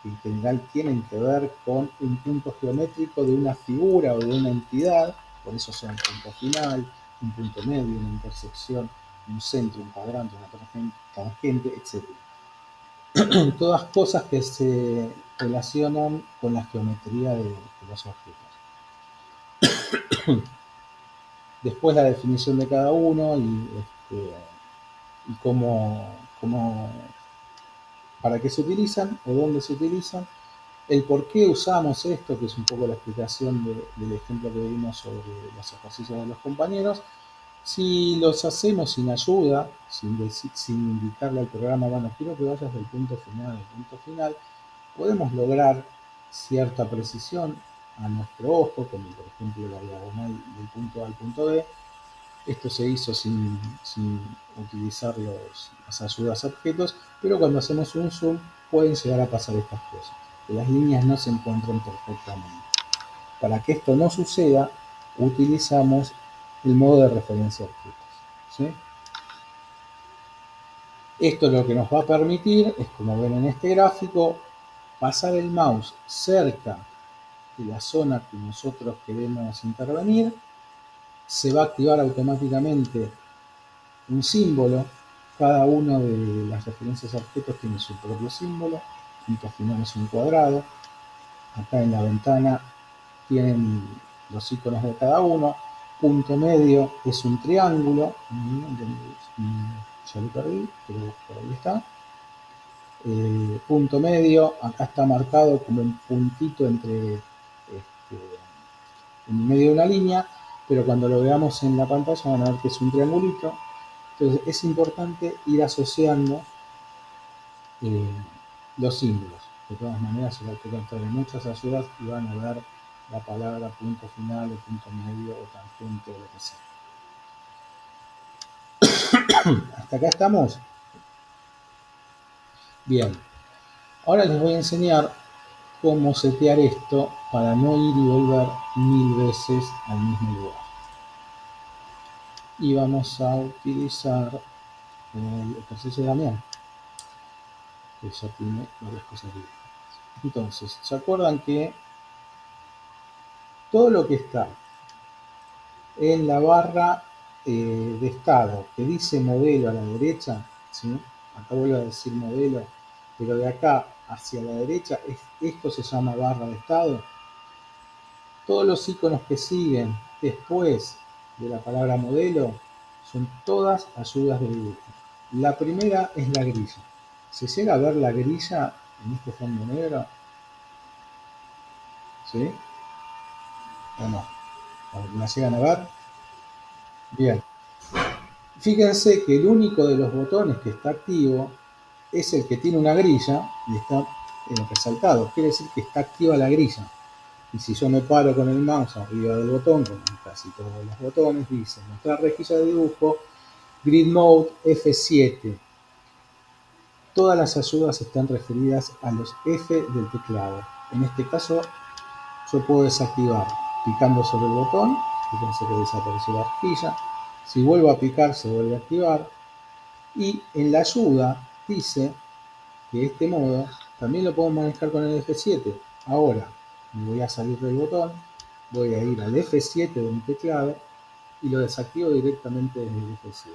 que en general tienen que ver con un punto geométrico de una figura o de una entidad, por eso son un punto final, un punto medio, una intersección, un centro, un cuadrante, una tangente, etc. Todas cosas que se relacionan con la geometría de los objetos. Después la definición de cada uno y cómo, para qué se utilizan o dónde se utilizan, el por qué usamos esto, que es un poco la explicación del ejemplo que vimos sobre los ejercicios de los compañeros. Si los hacemos sin ayuda, sin indicarle al programa, bueno, quiero que vayas del punto final al punto final, podemos lograr cierta precisión a nuestro ojo, como por ejemplo la diagonal del punto A al punto B. Esto se hizo sin utilizar las ayudas a objetos, pero cuando hacemos un zoom pueden llegar a pasar estas cosas, que las líneas no se encuentran perfectamente. Para que esto no suceda, utilizamos el modo de referencia a objetos, ¿sí? Esto lo que nos va a permitir es, como ven en este gráfico, pasar el mouse cerca de la zona que nosotros queremos intervenir. Se va a activar automáticamente un símbolo. Cada uno de las referencias a objetos tiene su propio símbolo. Punto final es un cuadrado. Acá en la ventana tienen los iconos de cada uno. Punto medio es un triángulo. Ya lo perdí, pero por ahí está. Punto medio, acá está marcado como un puntito en medio de una línea, pero cuando lo veamos en la pantalla van a ver que es un triangulito. Entonces es importante ir asociando eh, los símbolos. De todas maneras, se va a encontrar en muchas ayudas y van a ver la palabra punto final o punto medio o tangente o lo que sea. ¿Hasta acá estamos? Bien. Ahora les voy a enseñar cómo setear esto para no ir y volver 1000 veces al mismo lugar. Y vamos a utilizar el ejercicio de Damián, que ya tiene varias cosas diferentes. Entonces, ¿se acuerdan que todo lo que está en la barra de estado que dice modelo a la derecha, ¿sí? Acá vuelvo a decir modelo, pero de acá hacia la derecha, esto se llama barra de estado? Todos los iconos que siguen después de la palabra modelo son todas ayudas de dibujo. La primera es la grilla. ¿Se llega a ver la grilla en este fondo negro? ¿Sí? ¿O no? ¿La llegan a ver? Bien. Fíjense que el único de los botones que está activo es el que tiene una grilla y está resaltado. Quiere decir que está activa la grilla. Y si yo me paro con el mouse arriba del botón, como en casi todos los botones, dice mostrar rejilla de dibujo, Grid Mode F7. Todas las ayudas están referidas a los F del teclado. En este caso, yo puedo desactivar picando sobre el botón. Fíjense que desapareció la rejilla. Si vuelvo a picar, se vuelve a activar. Y en la ayuda dice que este modo también lo puedo manejar con el F7. Ahora me voy a salir del botón, voy a ir al F7 de mi teclado y lo desactivo directamente desde el F7.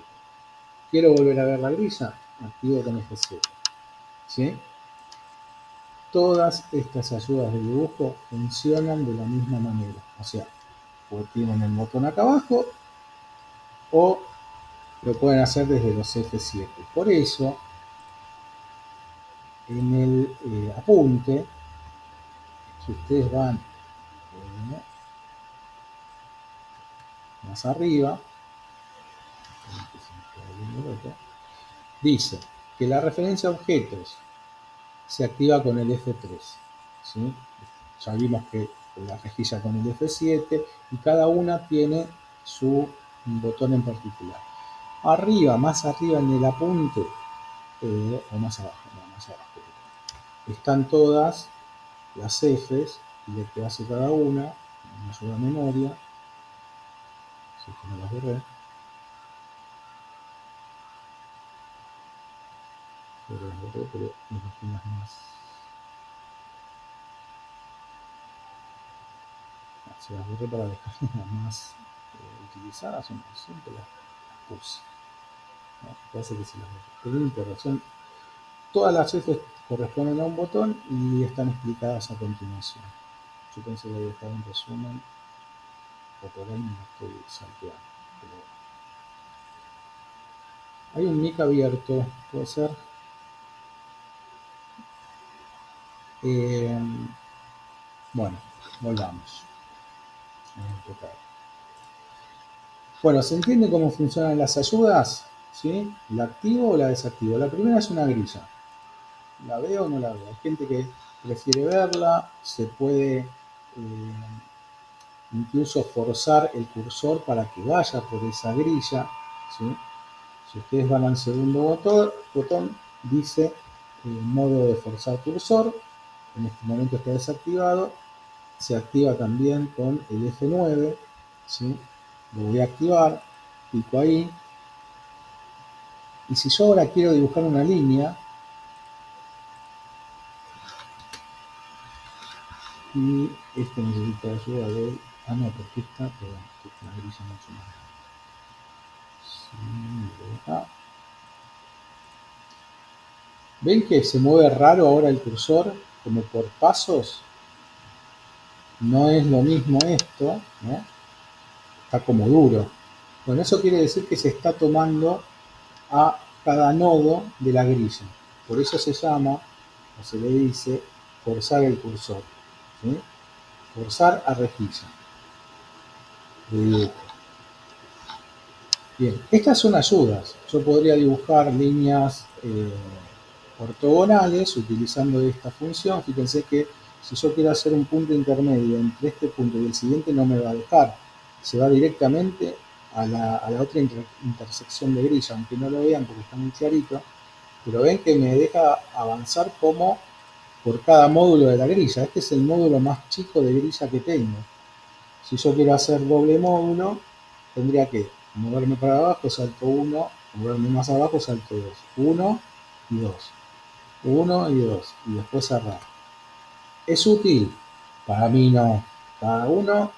Quiero volver a ver la grilla, activo con F7. ¿Sí? Todas estas ayudas de dibujo funcionan de la misma manera. O sea, o tienen el botón acá abajo o lo pueden hacer desde los F7. Por eso, en el apunte, si ustedes van más arriba, dice que la referencia a objetos se activa con el F3. ¿Sí? Ya vimos que la rejilla con el F7 y cada una tiene su botón en particular. Arriba, más arriba en el apunte, o más abajo, no, más abajo, están todas las Fs y lo que hace cada una, en ayuda a memoria, si es que no las borré, pero las más. Se las borré para dejarlas más utilizadas, son siempre las puse. ¿No? Parece que se las borré. Pero no importa, todas las Fs corresponden a un botón y están explicadas a continuación. Yo pensé que había dejado un resumen, o por ahí me estoy salteando. Pero hay un mic abierto, puede ser. Bueno, volvamos. Bueno, ¿se entiende cómo funcionan las ayudas? ¿Sí? ¿La activo o la desactivo? La primera es una grilla. ¿La veo o no la veo? Hay gente que prefiere verla, se puede incluso forzar el cursor para que vaya por esa grilla. ¿Sí? Si ustedes van al segundo botón dice modo de forzar cursor. En este momento está desactivado. Se activa también con el F9. ¿Sí? Lo voy a activar, pico ahí. Y si yo ahora quiero dibujar una línea, y esto necesita ayuda de... Ah, no, porque esta, perdón, esta es una grilla mucho más grande. ¿Ven que se mueve raro ahora el cursor, como por pasos? No es lo mismo esto, ¿no? Está como duro. Bueno, eso quiere decir que se está tomando a cada nodo de la grilla. Por eso se llama, o se le dice, forzar el cursor. ¿Sí? Forzar a rejilla de dibujo. Bien, estas son ayudas. Yo podría dibujar líneas ortogonales utilizando esta función. Fíjense que si yo quiero hacer un punto intermedio entre este punto y el siguiente no me va a dejar. Se va directamente a la otra intersección de grilla, aunque no lo vean porque está muy clarito. Pero ven que me deja avanzar como por cada módulo de la grilla. Este es el módulo más chico de grilla que tengo. Si yo quiero hacer doble módulo, tendría que moverme para abajo, salto 1, moverme más abajo, salto 2. 1 y 2. 1 y 2. Y después cerrar. ¿Es útil? Para mí no. Cada uno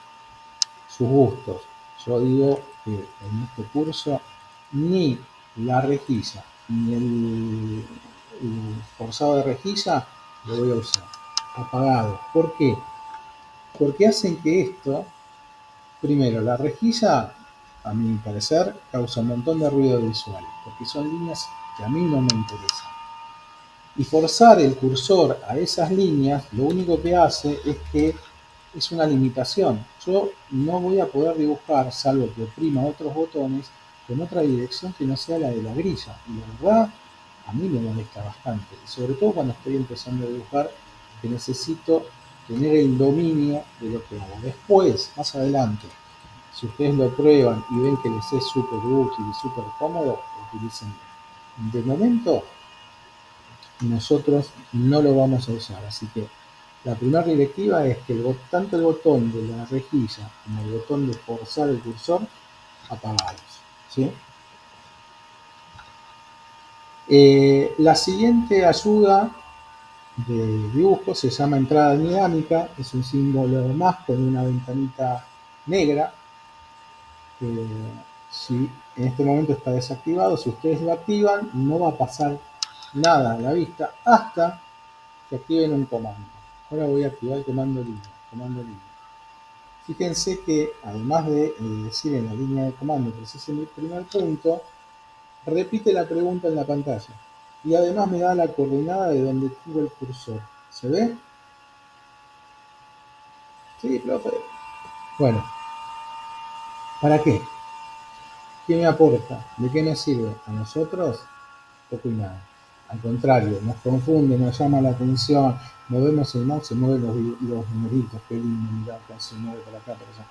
sus gustos. Yo digo que en este curso ni la rejilla ni el forzado de rejilla lo voy a usar. Apagado. ¿Por qué? Porque hacen que esto, primero, la rejilla, a mi parecer, causa un montón de ruido visual, porque son líneas que a mí no me interesan. Y forzar el cursor a esas líneas, lo único que hace es que es una limitación. Yo no voy a poder dibujar, salvo que oprima otros botones, con otra dirección que no sea la de la grilla. Y la verdad, a mí me molesta bastante. Sobre todo cuando estoy empezando a dibujar, que necesito tener el dominio de lo que hago. Después, más adelante, si ustedes lo prueban y ven que les es súper útil y súper cómodo, utilícenlo. De momento, nosotros no lo vamos a usar, así que la primera directiva es que tanto el botón de la rejilla como el botón de forzar el cursor apagados. ¿Sí? La siguiente ayuda de dibujo se llama entrada dinámica, es un símbolo más con una ventanita negra. Si en este momento está desactivado, si ustedes lo activan, no va a pasar nada a la vista hasta que activen un comando. Ahora voy a activar el comando línea. Comando línea. Fíjense que además de decir en la línea de comando precise el primer punto, repite la pregunta en la pantalla y además me da la coordenada de donde tengo el cursor. ¿Se ve? Sí, profe. Bueno, ¿para qué? ¿Qué me aporta? ¿De qué me sirve? A nosotros, poco y nada. Al contrario, nos confunde, nos llama la atención, movemos el mouse, se mueven los numeritos, qué lindo, mirá, acá se mueve para acá, para allá.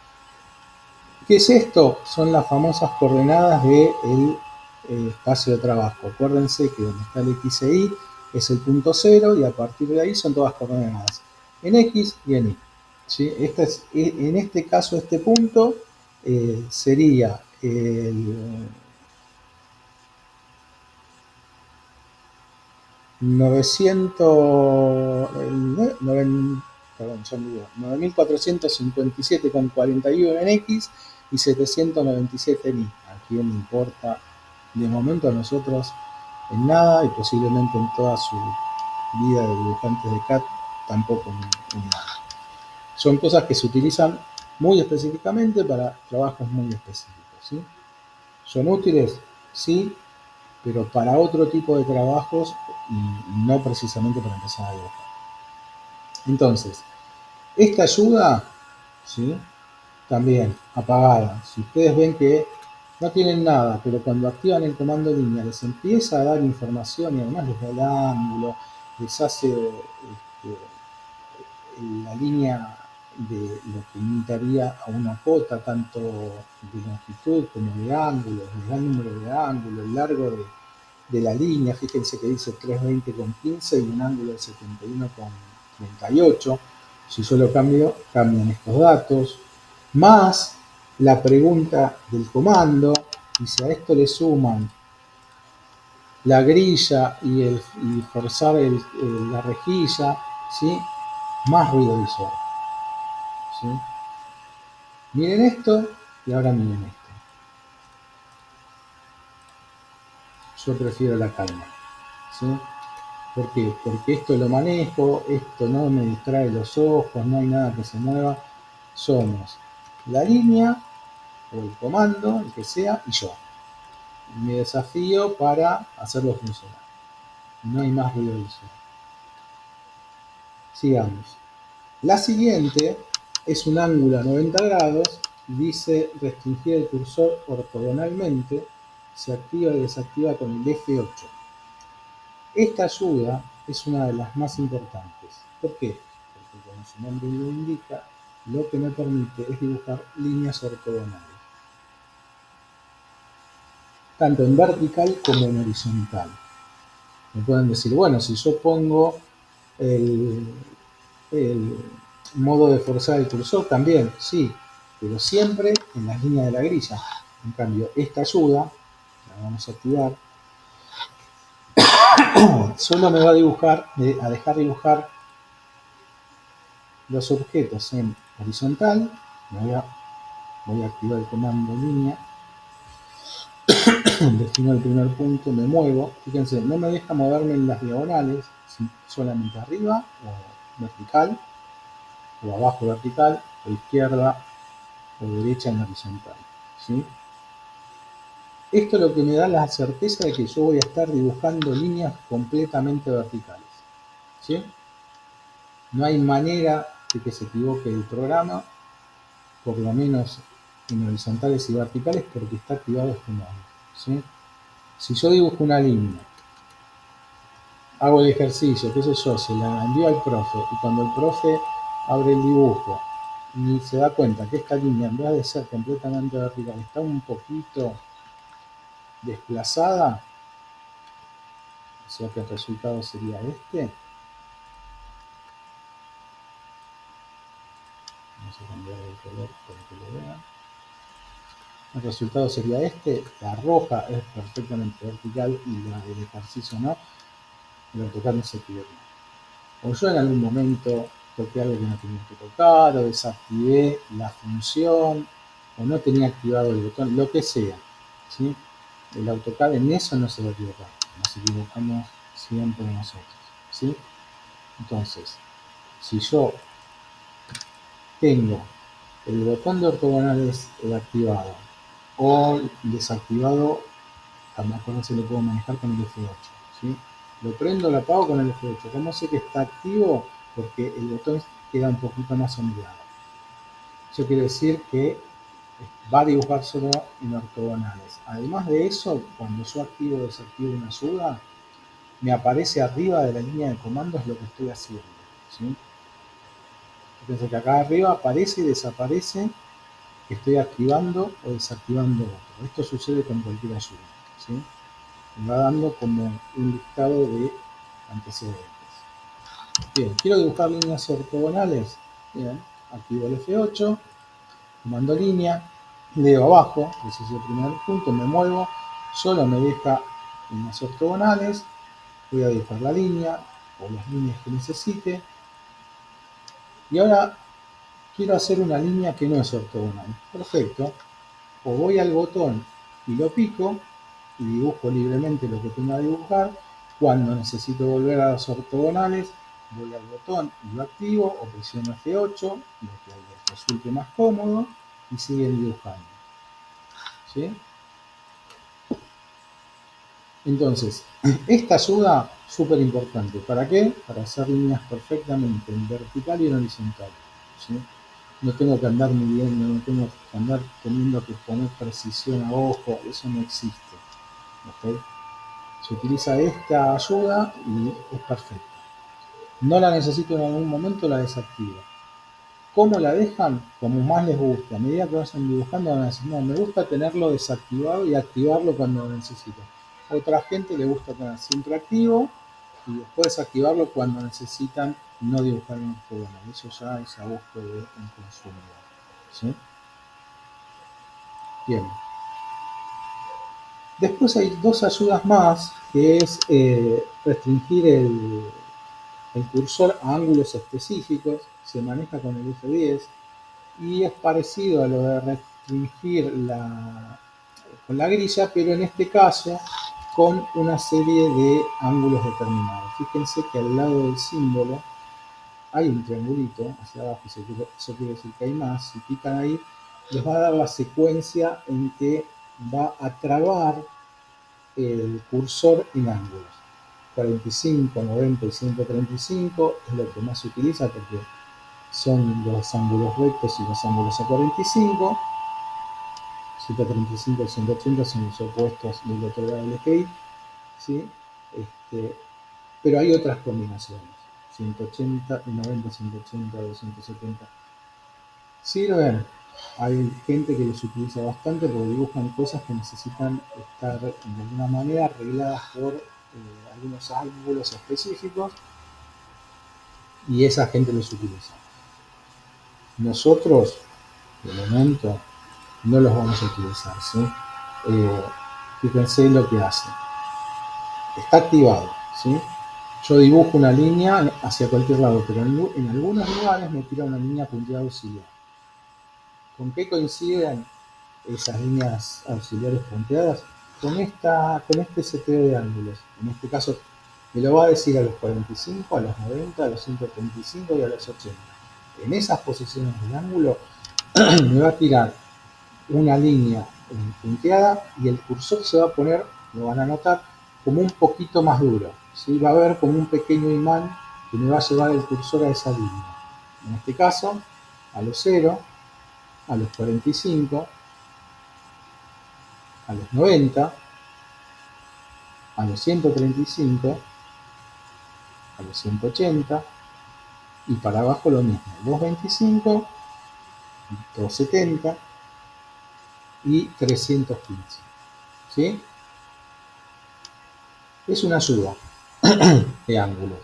¿Qué es esto? Son las famosas coordenadas del espacio de trabajo. Acuérdense que donde está el X e Y es el punto cero y a partir de ahí son todas coordenadas en X y en Y. ¿Sí? En este caso, este punto sería el 900, perdón, ya me olvidé, 9457,41 en X y 797 en Y. ¿A quién le importa? De momento a nosotros en nada y posiblemente en toda su vida de dibujantes de CAD tampoco en nada. Son cosas que se utilizan muy específicamente para trabajos muy específicos. ¿Sí? ¿Son útiles? Sí, pero para otro tipo de trabajos y no precisamente para empezar a dibujar. Entonces, esta ayuda, ¿sí? También apagada. Si ustedes ven que no tienen nada, pero cuando activan el comando línea les empieza a dar información y además les da el ángulo, les hace la línea de lo que imitaría a una cota, tanto de longitud como de ángulo, les da el número de ángulo, el largo de la línea, fíjense que dice 320,15 y un ángulo de 71,38. Si yo lo cambio, cambian estos datos, más la pregunta del comando, y si a esto le suman la grilla y forzar la rejilla, ¿sí? Más ruido visual. ¿Sí? Miren esto y ahora miren esto. Yo prefiero la calma. ¿Sí? ¿Por qué? Porque esto lo manejo, esto no me distrae los ojos, no hay nada que se mueva. Somos la línea o el comando, el que sea, y yo. Mi desafío para hacerlo funcionar. No hay más ruido visual. Sigamos. La siguiente es un ángulo a 90 grados. Dice restringir el cursor ortogonalmente. Se activa y desactiva con el F8. Esta ayuda es una de las más importantes. ¿Por qué? Porque como su nombre lo indica, lo que me permite es dibujar líneas ortogonales, tanto en vertical como en horizontal. Me pueden decir, bueno, si yo pongo el modo de forzar el cursor, también, sí, pero siempre en las líneas de la grilla. En cambio, esta ayuda, la vamos a activar, solo me va a dibujar, a dejar dibujar los objetos en horizontal. Voy a activar el comando línea, defino el primer punto, me muevo. Fíjense, no me deja moverme en las diagonales, solamente arriba o vertical, o abajo vertical, o izquierda o derecha en horizontal. ¿Sí? Esto es lo que me da la certeza de que yo voy a estar dibujando líneas completamente verticales. ¿Sí? No hay manera de que se equivoque el programa, por lo menos en horizontales y verticales, porque está activado este modo. ¿Sí? Si yo dibujo una línea, hago el ejercicio, qué sé yo, se la envío al profe, y cuando el profe abre el dibujo y se da cuenta que esta línea, en vez de ser completamente vertical, está un poquito desplazada, o sea que el resultado sería este. Vamos a cambiar el color para que lo vean. El resultado sería este. La roja es perfectamente vertical y la del ejercicio no. El AutoCAD no se equivoca. O yo en algún momento toqué algo que no tenía que tocar, o desactivé la función, o no tenía activado el botón, lo que sea. ¿Sí? El AutoCAD en eso no se va a equivocar. Nos equivocamos siempre nosotros. ¿Sí? Entonces, si yo tengo el botón de ortogonales activado o desactivado Acuérdense, lo puedo manejar con el F8, ¿sí? Lo prendo, lo apago con el F8. ¿Cómo sé que está activo? Porque el botón queda un poquito más sombreado. Eso quiere decir que va a dibujar solo en ortogonales. Además de eso, cuando yo activo o desactivo una ayuda, me aparece arriba de la línea de comandos lo que estoy haciendo, ¿sí? Fíjense que acá arriba aparece y desaparece que estoy activando o desactivando otro. Esto sucede con cualquier ayuda, ¿sí? Me va dando como un listado de antecedentes. Bien, quiero dibujar líneas ortogonales. Bien, activo el F8, comando línea, leo abajo, ese es el primer punto, me muevo, solo me deja líneas ortogonales, voy a dibujar la línea o las líneas que necesite. Y ahora quiero hacer una línea que no es ortogonal. Perfecto. O voy al botón y lo pico y dibujo libremente lo que tenga que dibujar. Cuando necesito volver a las ortogonales, voy al botón y lo activo o presiono F8, lo que les resulte más cómodo, y siguen dibujando, ¿sí? Entonces, esta ayuda súper importante. ¿Para qué? Para hacer líneas perfectamente en vertical y en horizontal, ¿sí? No tengo que andar midiendo, no tengo que andar teniendo que poner precisión a ojo, eso no existe, ¿ok? Se utiliza esta ayuda y es perfecta. No la necesito en algún momento, la desactivo. ¿Cómo la dejan? Como más les guste. A medida que vayan dibujando van a decir, no, me gusta tenerlo desactivado y activarlo cuando lo necesito. Otra gente le gusta tener siempre activo y después desactivarlo cuando necesitan no dibujar en octogonal. Eso ya es a gusto de un consumidor, ¿sí? Bien. Después hay dos ayudas más, que es restringir el cursor a ángulos específicos, se maneja con el F10 y es parecido a lo de restringir con la grilla, pero en este caso con una serie de ángulos determinados. Fíjense que al lado del símbolo hay un triangulito hacia abajo, eso quiere decir que hay más. Si pican ahí, les va a dar la secuencia en que va a trabar el cursor en ángulos. 45, 90 y 135 es lo que más se utiliza porque son los ángulos rectos y los ángulos a 45. 135 y 180 son los opuestos del otro lado del eje, ¿sí? Pero hay otras combinaciones. 180, 90, 180, 270. Sirven. Hay gente que los utiliza bastante porque dibujan cosas que necesitan estar de alguna manera arregladas por algunos ángulos específicos y esa gente los utiliza. Nosotros, de momento, no los vamos a utilizar, ¿sí? Fíjense lo que hace. Está activado, ¿sí? Yo dibujo una línea hacia cualquier lado, pero en algunos lugares me tira una línea punteada auxiliar. ¿Con qué coinciden esas líneas auxiliares punteadas? Con este seteo de ángulos. En este caso, me lo va a decir a los 45, a los 90, a los 135 y a los 80. En esas posiciones del ángulo me va a tirar una línea punteada y el cursor se va a poner, lo van a notar, como un poquito más duro, ¿sí? Va a haber como un pequeño imán que me va a llevar el cursor a esa línea. En este caso, a los 0, a los 45, a los 90, a los 135, a los 180 y para abajo lo mismo, 225, 270 y 315, ¿sí? Es una ayuda de ángulos.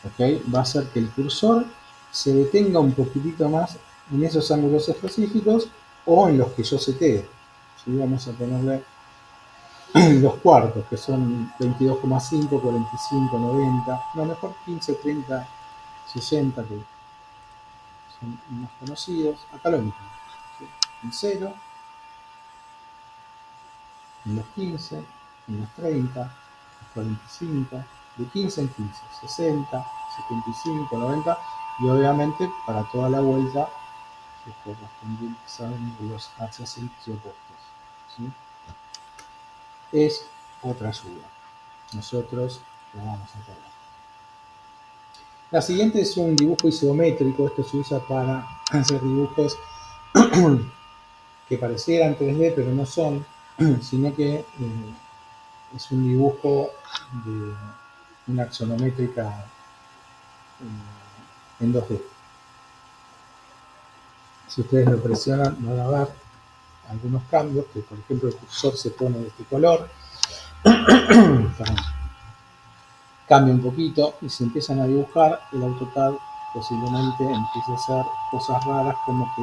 ¿Okay? Va a hacer que el cursor se detenga un poquitito más en esos ángulos específicos o en los que yo setee. ¿Sí? Vamos a ponerle los cuartos, que son 22,5, 45, 90, no, mejor 15, 30, 60, que son más conocidos. Acá lo mismo, ¿sí? En 0, en los 15, en los 30, los 45, de 15 en 15, 60, 75, 90 y obviamente para toda la vuelta que corresponden a los adjacentes y opuestos, ¿sí? es otra ayuda. Nosotros lo vamos a poner. La siguiente es un dibujo isométrico. Esto se usa para hacer dibujos que parecieran 3D, pero no son, sino que es un dibujo de una axonométrica en 2D. Si ustedes lo presionan, van a ver algunos cambios, que por ejemplo el cursor se pone de este color, cambia un poquito y si empiezan a dibujar, el AutoCAD posiblemente empiece a hacer cosas raras como que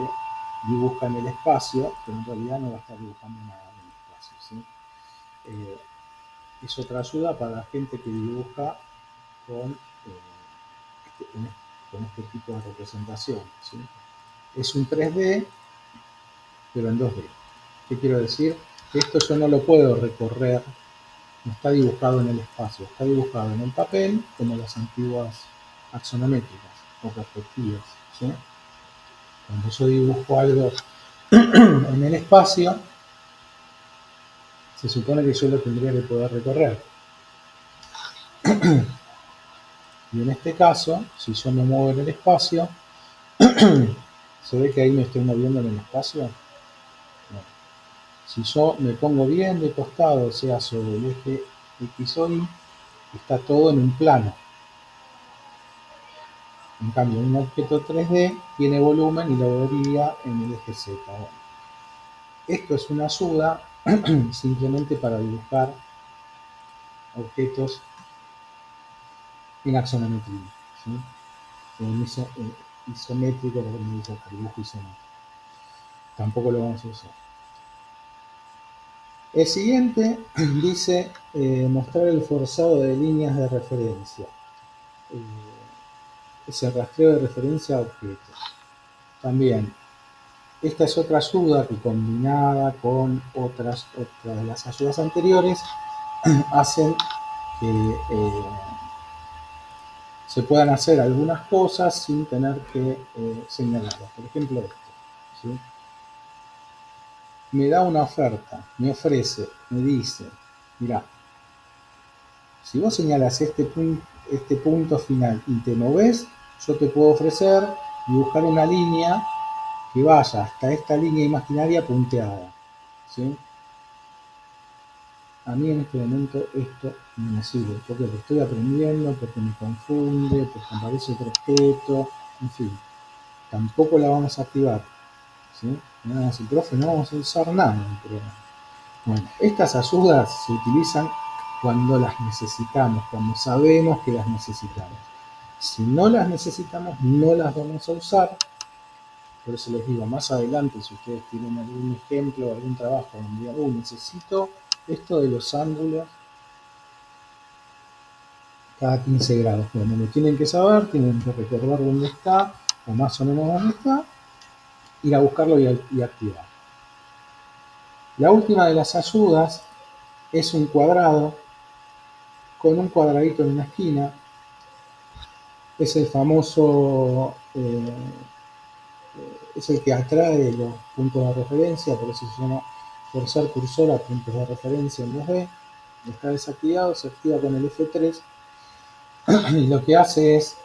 dibuja en el espacio, pero en realidad no va a estar dibujando nada en el espacio, ¿sí? Es otra ayuda para la gente que dibuja con, con este tipo de representación, ¿sí? Es un 3D, pero en 2D. ¿Qué quiero decir? Que esto yo no lo puedo recorrer, no está dibujado en el espacio, está dibujado en el papel como las antiguas axonométricas o perspectivas, ¿sí? Cuando yo dibujo algo en el espacio, se supone que yo lo tendría que poder recorrer. Y en este caso, si yo me muevo en el espacio, ¿se ve que ahí me estoy moviendo en el espacio? No. Si yo me pongo bien de costado, o sea, sobre el eje X o Y, está todo en un plano. En cambio, un objeto 3D tiene volumen y lo vería en el eje Z. Bueno, esto es una ayuda simplemente para dibujar objetos en axonometría, ¿sí? En isométrico, porque me dice dibujo isométrico. Tampoco lo vamos a usar. El siguiente dice mostrar el forzado de líneas de referencia. Es el rastreo de referencia a objetos. También, esta es otra ayuda que combinada con otras de las ayudas anteriores hacen que se puedan hacer algunas cosas sin tener que señalarlas. Por ejemplo, esto, ¿sí? Me da una oferta, me ofrece, me dice, mira, si vos señalas este punto final y te moves, yo te puedo ofrecer dibujar una línea que vaya hasta esta línea imaginaria punteada, ¿sí? A mí en este momento esto no me sirve, porque lo estoy aprendiendo, porque me confunde, porque aparece otro objeto, en fin, tampoco la vamos a activar, ¿sí? Me van a decir, profe, no vamos a usar nada en el programa. Bueno, estas ayudas se utilizan cuando las necesitamos, cuando sabemos que las necesitamos. Si no las necesitamos, no las vamos a usar. Por eso les digo, más adelante, si ustedes tienen algún ejemplo, algún trabajo donde digan, necesito esto de los ángulos cada 15 grados. Bueno, lo tienen que saber, tienen que recordar dónde está, o más o menos dónde está, ir a buscarlo y activar. La última de las ayudas es un cuadrado con un cuadradito en una esquina. Es el famoso, es el que atrae los puntos de referencia, por eso se llama forzar cursor a puntos de referencia en 2D. Está desactivado, se activa con el F3 y lo que hace es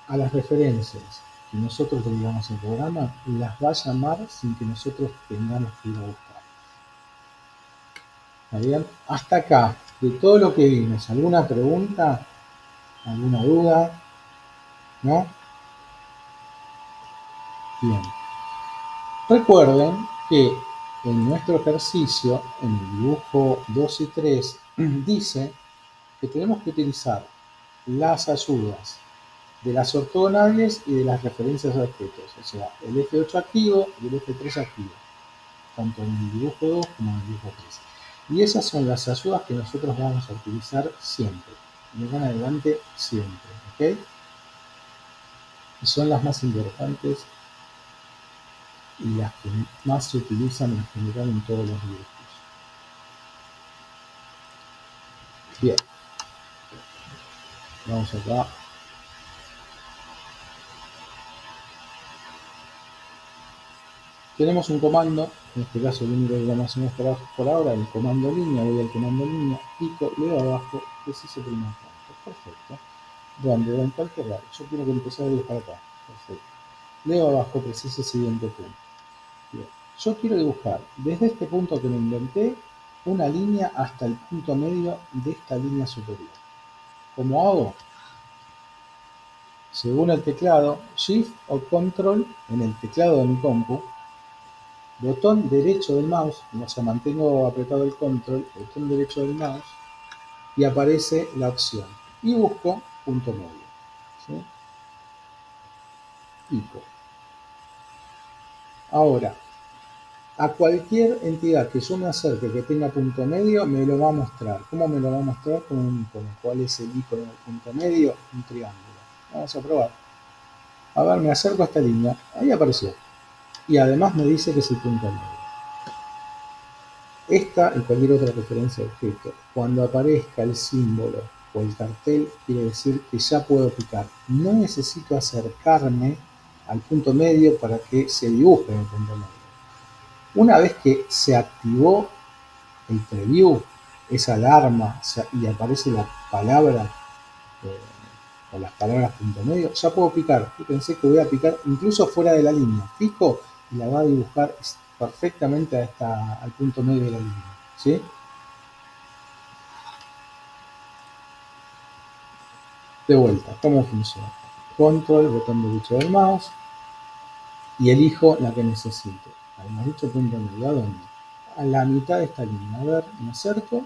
a las referencias que nosotros le digamos al programa, las va a llamar sin que nosotros tengamos que ir a buscar. ¿Está bien? Hasta acá, de todo lo que vimos, ¿alguna pregunta? ¿Alguna duda? ¿No? Bien. Recuerden que en nuestro ejercicio, en el dibujo 2 y 3, dice que tenemos que utilizar las ayudas de las ortogonales y de las referencias a objetos, o sea, el F8 activo y el F3 activo, tanto en el dibujo 2 como en el dibujo 3. Y esas son las ayudas que nosotros vamos a utilizar siempre, de ahora en adelante siempre, ¿ok? Y son las más importantes y las que más se utilizan en general en todos los dibujos. Bien, vamos acá. tenemos un comando, en este caso el único que conocemos por ahora, el comando línea, voy al comando línea, pico, leo abajo, preciso primer punto. Perfecto. ¿Dónde? En cualquier lado. Yo quiero que empecé a dibujar acá. Perfecto. Leo abajo, preciso siguiente punto. Bien. Yo quiero dibujar desde este punto que me inventé una línea hasta el punto medio de esta línea superior. ¿Cómo hago? Según el teclado, Shift o Control en el teclado de mi compu, botón derecho del mouse, o sea, mantengo apretado el Control, botón derecho del mouse, y aparece la opción. Y busco punto medio. ¿Sí? Pico. Ahora, a cualquier entidad que yo me acerque que tenga punto medio, me lo va a mostrar. ¿Cómo me lo va a mostrar? Con un icono. ¿Cuál es el icono del punto medio? Un triángulo. Vamos a probar. A ver, me acerco a esta línea. Ahí apareció. Y además me dice que es el punto medio. Esta y cualquier otra referencia de objeto, cuando aparezca el símbolo o el cartel, quiere decir que ya puedo picar. No necesito acercarme al punto medio para que se dibuje el punto medio. Una vez que se activó el preview, esa alarma, y aparece la palabra eh, o las palabras punto medio, ya puedo picar. Yo pensé que voy a picar incluso fuera de la línea. Pico y la va a dibujar perfectamente al punto medio de la línea. ¿Sí? De vuelta, ¿cómo funciona? Control, botón derecho del mouse y elijo la que necesito. Habíamos dicho punto medio. ¿A dónde? A la mitad de esta línea. A ver, me acerco,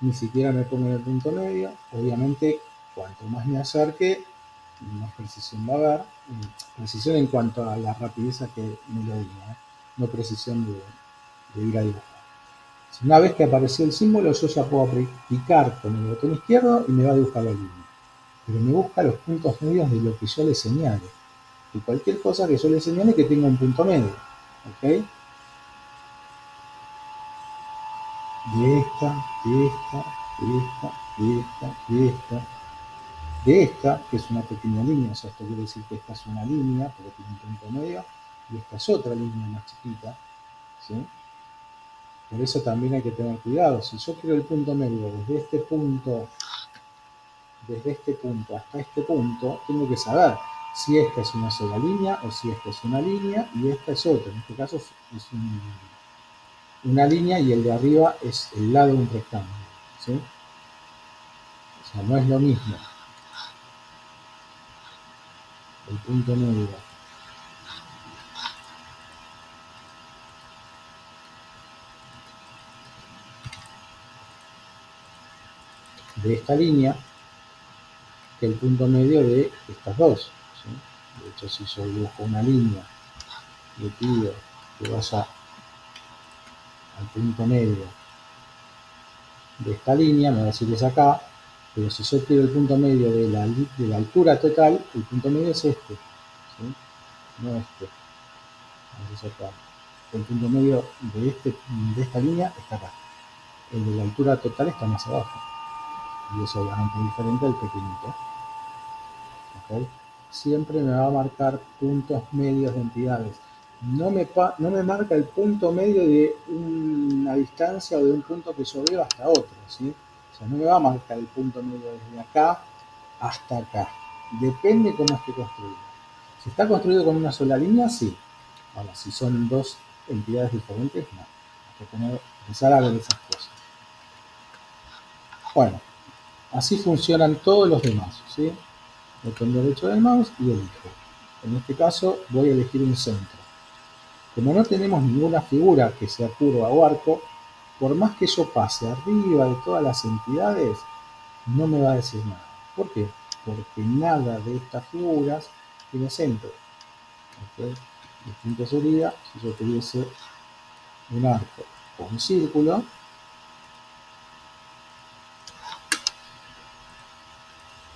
ni siquiera me pongo en el punto medio. Obviamente, cuanto más me acerque, más precisión va a haber. Precisión en cuanto a la rapidez a que me lo diga, ¿eh? No precisión de ir a dibujar. Una vez que apareció el símbolo, yo ya puedo picar con el botón izquierdo y me va a dibujar la línea. Pero me busca los puntos medios de lo que yo le señale. Y cualquier cosa que yo le señale que tenga un punto medio. ¿Ok? De esta, de esta, de esta, de esta, de esta, de esta, que es una pequeña línea, o sea, esto quiere decir que esta es una línea, porque tiene un punto medio, y esta es otra línea más chiquita, ¿sí? Por eso también hay que tener cuidado. Si yo quiero el punto medio desde este punto hasta este punto, tengo que saber si esta es una sola línea o si esta es una línea y esta es otra. En este caso es una línea y el de arriba es el lado de un rectángulo. ¿Sí? O sea, no es lo mismo el punto medio de esta línea que el punto medio de estas dos. ¿Sí? De hecho, si yo dibujo una línea, le pido que vaya al punto medio de esta línea, me va a decir que es acá, pero si yo quiero el punto medio de la altura total, el punto medio es este, ¿sí? No este. Entonces acá, el punto medio de esta línea está acá. El de la altura total está más abajo. Y es obviamente diferente del pequeñito. ¿Okay? Siempre me va a marcar puntos medios de entidades. No me marca el punto medio de una distancia o de un punto que yo veo hasta otro, ¿sí? O sea, no me va a marcar el punto medio desde acá hasta acá. Depende cómo esté construido. Si está construido con una sola línea, sí. Ahora, si son dos entidades diferentes, no. Hay que empezar a ver esas cosas. Bueno, así funcionan todos los demás, ¿sí? Botón derecho del mouse y elijo. En este caso voy a elegir un centro. Como no tenemos ninguna figura que sea curva o arco, por más que yo pase arriba de todas las entidades, no me va a decir nada. ¿Por qué? Porque nada de estas figuras tiene centro. ¿Okay? Distinto sería si yo tuviese un arco o un círculo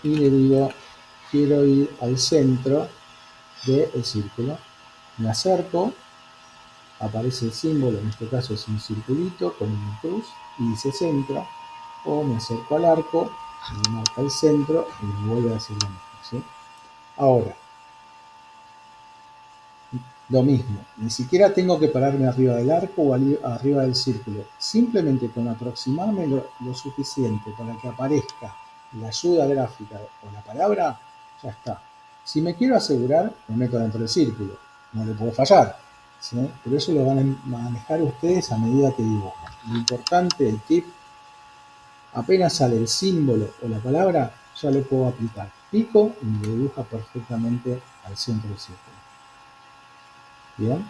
y le digo quiero ir al centro del círculo. Me acerco, aparece el símbolo, en este caso es un circulito con una cruz y dice centro, o me acerco al arco, me marca el centro y me vuelve a decir lo mismo. ¿Sí? Ahora, Lo mismo, ni siquiera tengo que pararme arriba del arco o arriba del círculo. Simplemente con aproximarme lo suficiente para que aparezca la ayuda gráfica o la palabra, ya está. Si me quiero asegurar, me meto dentro del círculo. No le puedo fallar, ¿sí? Pero eso lo van a manejar ustedes a medida que dibujan. Lo importante, el tip, apenas sale el símbolo o la palabra, ya lo puedo aplicar. Pico y me lo dibuja perfectamente al centro del círculo. ¿Bien?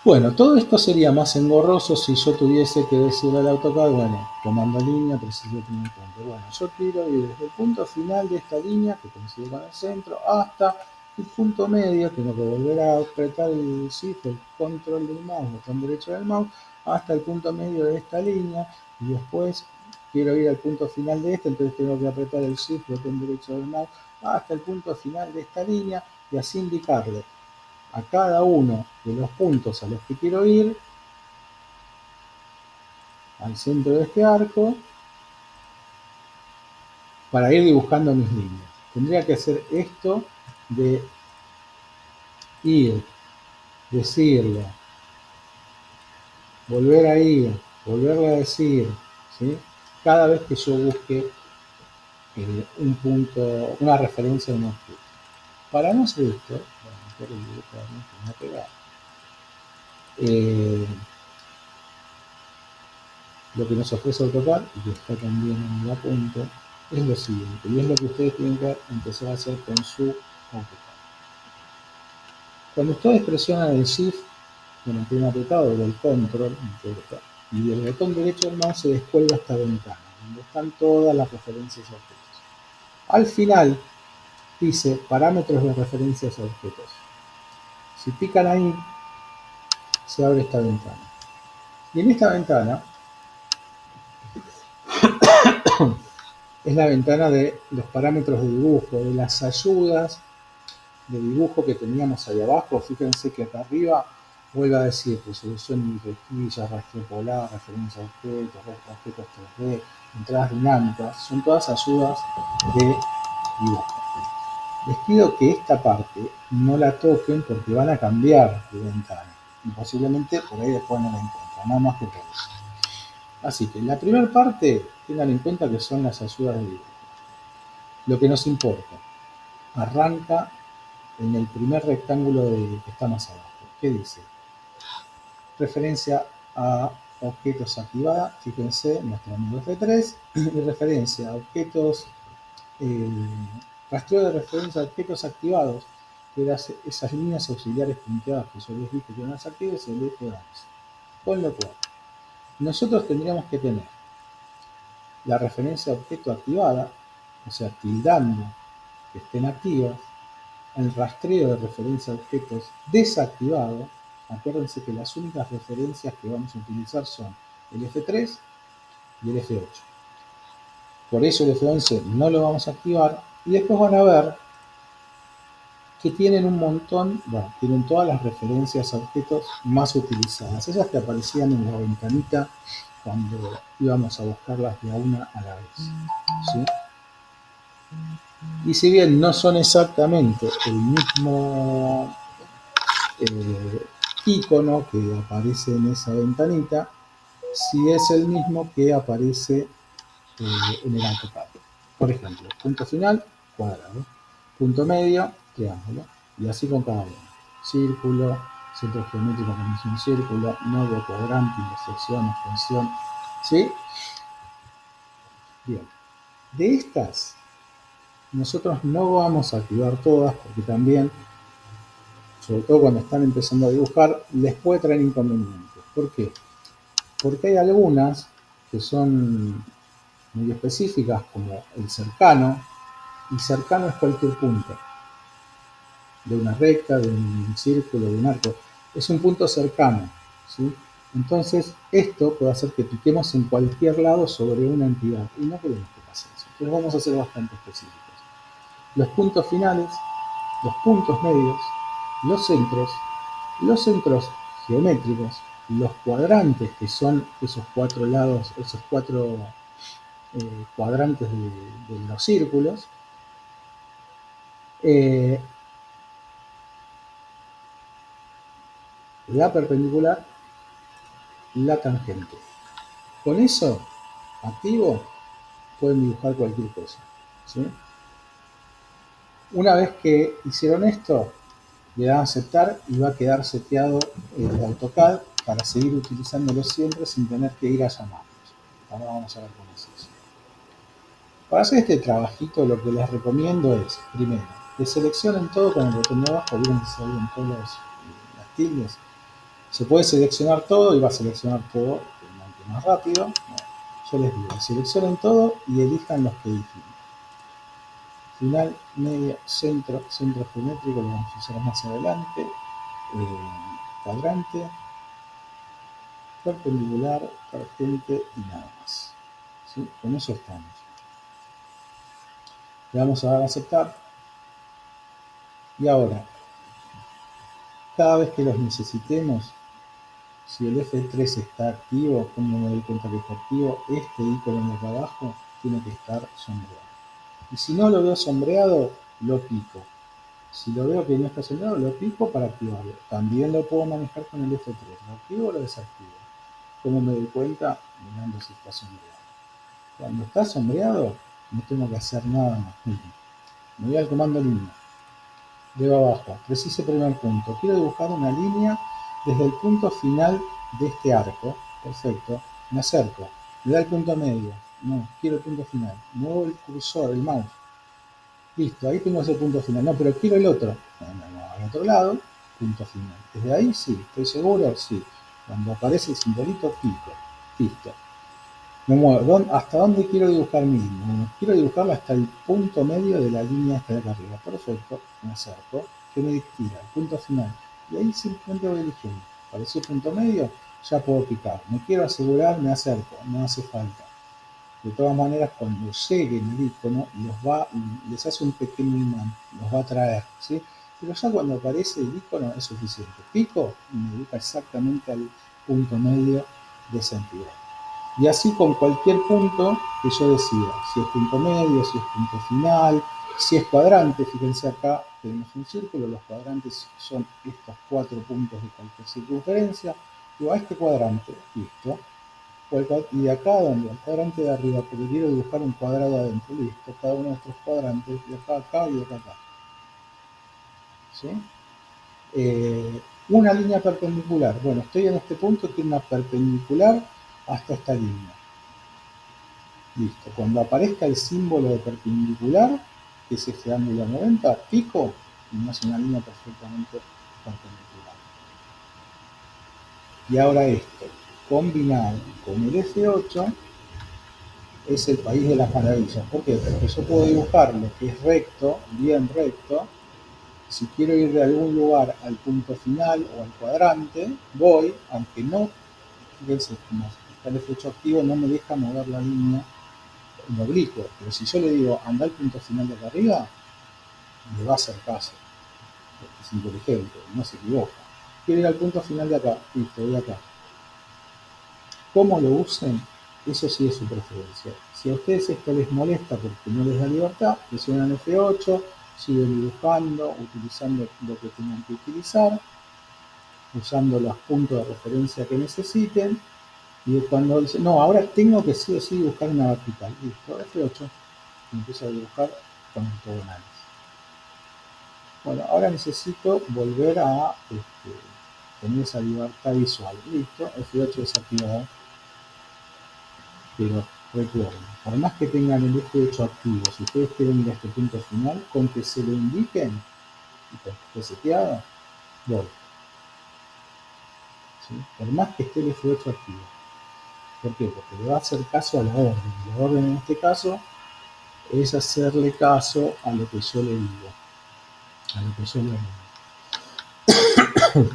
Bueno, todo esto sería más engorroso si yo tuviese que decirle al AutoCAD, bueno, comando línea, preciso el primer punto. Bueno, yo quiero ir desde el punto final de esta línea, que coincide con el centro, hasta el punto medio, tengo que volver a apretar el Shift, el control del mouse, botón derecho del mouse, hasta el punto medio de esta línea, y después quiero ir al punto final de esta, entonces tengo que apretar el Shift, botón derecho del mouse, hasta el punto final de esta línea, y así indicarle a cada uno de los puntos a los que quiero ir, al centro de este arco, para ir dibujando mis líneas. Tendría que hacer esto de ir, decirlo, volver a ir, volverle a decir, ¿sí? Cada vez que yo busque un punto, una referencia a un objeto. Para no hacer esto, lo que nos ofrece AutoCAD, y que está también en el apunte, es lo siguiente, y es lo que ustedes tienen que empezar a hacer con su AutoCAD. Cuando ustedes presionan el Shift con el primer apretado o el Control, y del botón derecho del mouse se descuelga esta ventana, donde están todas las referencias a objetos. Al final dice parámetros de referencias a objetos. Si pican ahí, se abre esta ventana. Y en esta ventana es la ventana de los parámetros de dibujo, de las ayudas de dibujo que teníamos ahí abajo. Fíjense que acá arriba vuelve a decir resolución y rejillas, rastreo polar, referencia a objetos, objetos 3D, entradas dinámicas, son todas ayudas de dibujo. Les pido que esta parte no la toquen porque van a cambiar de ventana y posiblemente por ahí después no la encuentran, nada más que por eso. Así que la primera parte, tengan en cuenta que son las ayudas de dibujo. Lo que nos importa, arranca en el primer rectángulo que está más abajo. ¿Qué dice? Referencia a objetos activada, fíjense, nuestro amigo F3, y referencia a objetos, rastreo de referencia a objetos activados, que esas líneas auxiliares punteadas que yo les dije que no las active, se le F11. Con lo cual, nosotros tendríamos que tener la referencia a objeto activada, o sea, tildando que estén activas, el rastreo de referencia a objetos desactivado. Acuérdense que las únicas referencias que vamos a utilizar son el F3 y el F8. Por eso el F11 no lo vamos a activar y después van a ver que tienen un montón, bueno, tienen todas las referencias a objetos más utilizadas, esas que aparecían en la ventanita cuando íbamos a buscarlas de a una a la vez, ¿sí? Y si bien no son exactamente el mismo icono que aparece en esa ventanita, si es el mismo que aparece en el AutoCAD. Por ejemplo, punto final, cuadrado, punto medio, triángulo, y así con cada uno. Círculo, centro geométrico con un círculo, nodo, cuadrante, intersección, extensión, ¿sí? Bien, de estas nosotros no vamos a activar todas porque también, sobre todo cuando están empezando a dibujar, les puede traer inconvenientes. ¿Por qué? Porque hay algunas que son muy específicas, como el cercano, y cercano es cualquier punto, de una recta, de un círculo, de un arco, es un punto cercano, ¿sí? Entonces, esto puede hacer que piquemos en cualquier lado sobre una entidad, y no queremos que pase eso. Entonces vamos a ser bastante específicos. Los puntos finales, los puntos medios, los centros geométricos, los cuadrantes, que son esos cuatro lados, esos cuatro cuadrantes de los círculos, la perpendicular, la tangente. Con eso, activo, pueden dibujar cualquier cosa, ¿sí? Una vez que hicieron esto, le dan a aceptar y va a quedar seteado el AutoCAD para seguir utilizándolo siempre sin tener que ir a llamarlos. Ahora vamos a ver cómo es eso. Para hacer este trabajito, lo que les recomiendo es, primero, que seleccionen todo con el botón de abajo. Vieron que salen todas las tildes. Se puede seleccionar todo y va a seleccionar todo más rápido. Bueno, yo les digo, seleccionen todo y elijan los que dijimos. Final, medio, centro, centro geométrico, lo vamos a usar más adelante. Cuadrante, perpendicular, tangente y nada más. ¿Sí? Con eso estamos. Le vamos a dar a aceptar. Y ahora, cada vez que los necesitemos, si el F3 está activo, como me doy cuenta que está activo, este icono de acá abajo tiene que estar sombreado. Y si no lo veo sombreado, lo pico. Si lo veo que no está sombreado, lo pico para activarlo. También lo puedo manejar con el F3. ¿Lo activo o lo desactivo? ¿Cómo me doy cuenta? Mirando si está sombreado. Cuando está sombreado, no tengo que hacer nada más. Miren, me voy al comando línea. Dedo abajo, precise primer punto. Quiero dibujar una línea desde el punto final de este arco. Perfecto. Me acerco. Le da el punto medio. No, quiero el punto final. Muevo el cursor, el mouse. Listo, ahí tengo ese punto final. No, pero quiero el otro. No, al otro lado, punto final. Desde ahí sí, estoy seguro, sí. Cuando aparece el simbolito, pico. Listo. Me muevo. ¿Hasta dónde quiero dibujar mi línea? Quiero dibujarla hasta el punto medio de la línea esta de acá arriba. Perfecto. Me acerco. ¿Qué me tira? El punto final. Y ahí simplemente voy eligiendo. Apareció el punto medio, ya puedo picar. Me quiero asegurar, me acerco. No hace falta. De todas maneras, cuando lleguen el icono, les hace un pequeño imán. Los va a traer, ¿sí? Pero ya cuando aparece el icono es suficiente. Pico y me ubica exactamente al punto medio de esa entidad. Y así con cualquier punto que yo decida, si es punto medio, si es punto final, si es cuadrante. Fíjense acá, tenemos un círculo, los cuadrantes son estos 4 puntos de cualquier circunferencia. Digo, a este cuadrante, listo. Y de acá donde, el cuadrante de arriba, porque quiero dibujar un cuadrado adentro, listo. Cada uno de estos cuadrantes, de acá a acá y de acá a acá. ¿Sí? Una línea perpendicular. Bueno, estoy en este punto, tiene una perpendicular hasta esta línea. Listo. Cuando aparezca el símbolo de perpendicular, que es este ángulo 90, pico y me hace una línea perfectamente perpendicular. Y ahora esto, combinado con el F8, es el país de las maravillas. ¿Por qué? Porque yo puedo dibujar lo que es recto, bien recto. Si quiero ir de algún lugar al punto final o al cuadrante, voy, aunque no, fíjense, como está el F8 activo, no me deja mover la línea en oblicuo, pero si yo le digo anda al punto final de acá arriba, le va a hacer caso, porque es inteligente, no se equivoca. Quiero ir al punto final de acá, listo, voy acá. ¿Cómo lo usen? Eso sí es su preferencia. Si a ustedes esto les molesta porque no les da libertad, presionan F8, siguen dibujando, utilizando lo que tengan que utilizar, usando los puntos de referencia que necesiten, y cuando dicen, no, ahora tengo que sí o sí dibujar una vertical, listo, F8, y empiezo a dibujar con octogonales. Bueno, ahora necesito volver a tener esa libertad visual. Listo, F8 desactivado. Pero recuerden, por más que tengan el F8 activo, si ustedes quieren ir a este punto final, con que se lo indiquen y con que esté seteado, voy. ¿Sí? Por más que esté el F8 activo. ¿Por qué? Porque le va a hacer caso a la orden. La orden en este caso es hacerle caso a lo que yo le digo. A lo que yo le digo.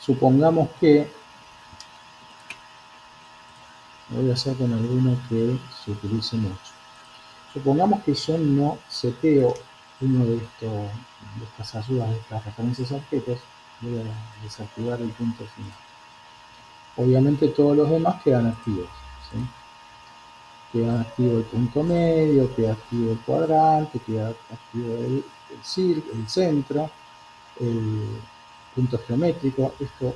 Supongamos que voy a hacer con alguno que se utilice mucho. Supongamos que yo no seteo uno de estas ayudas, de estas referencias a objetos, voy a desactivar el punto final. Obviamente todos los demás quedan activos, ¿sí? Queda activo el punto medio, queda activo el cuadrante, queda activo el centro, punto geométrico. Esto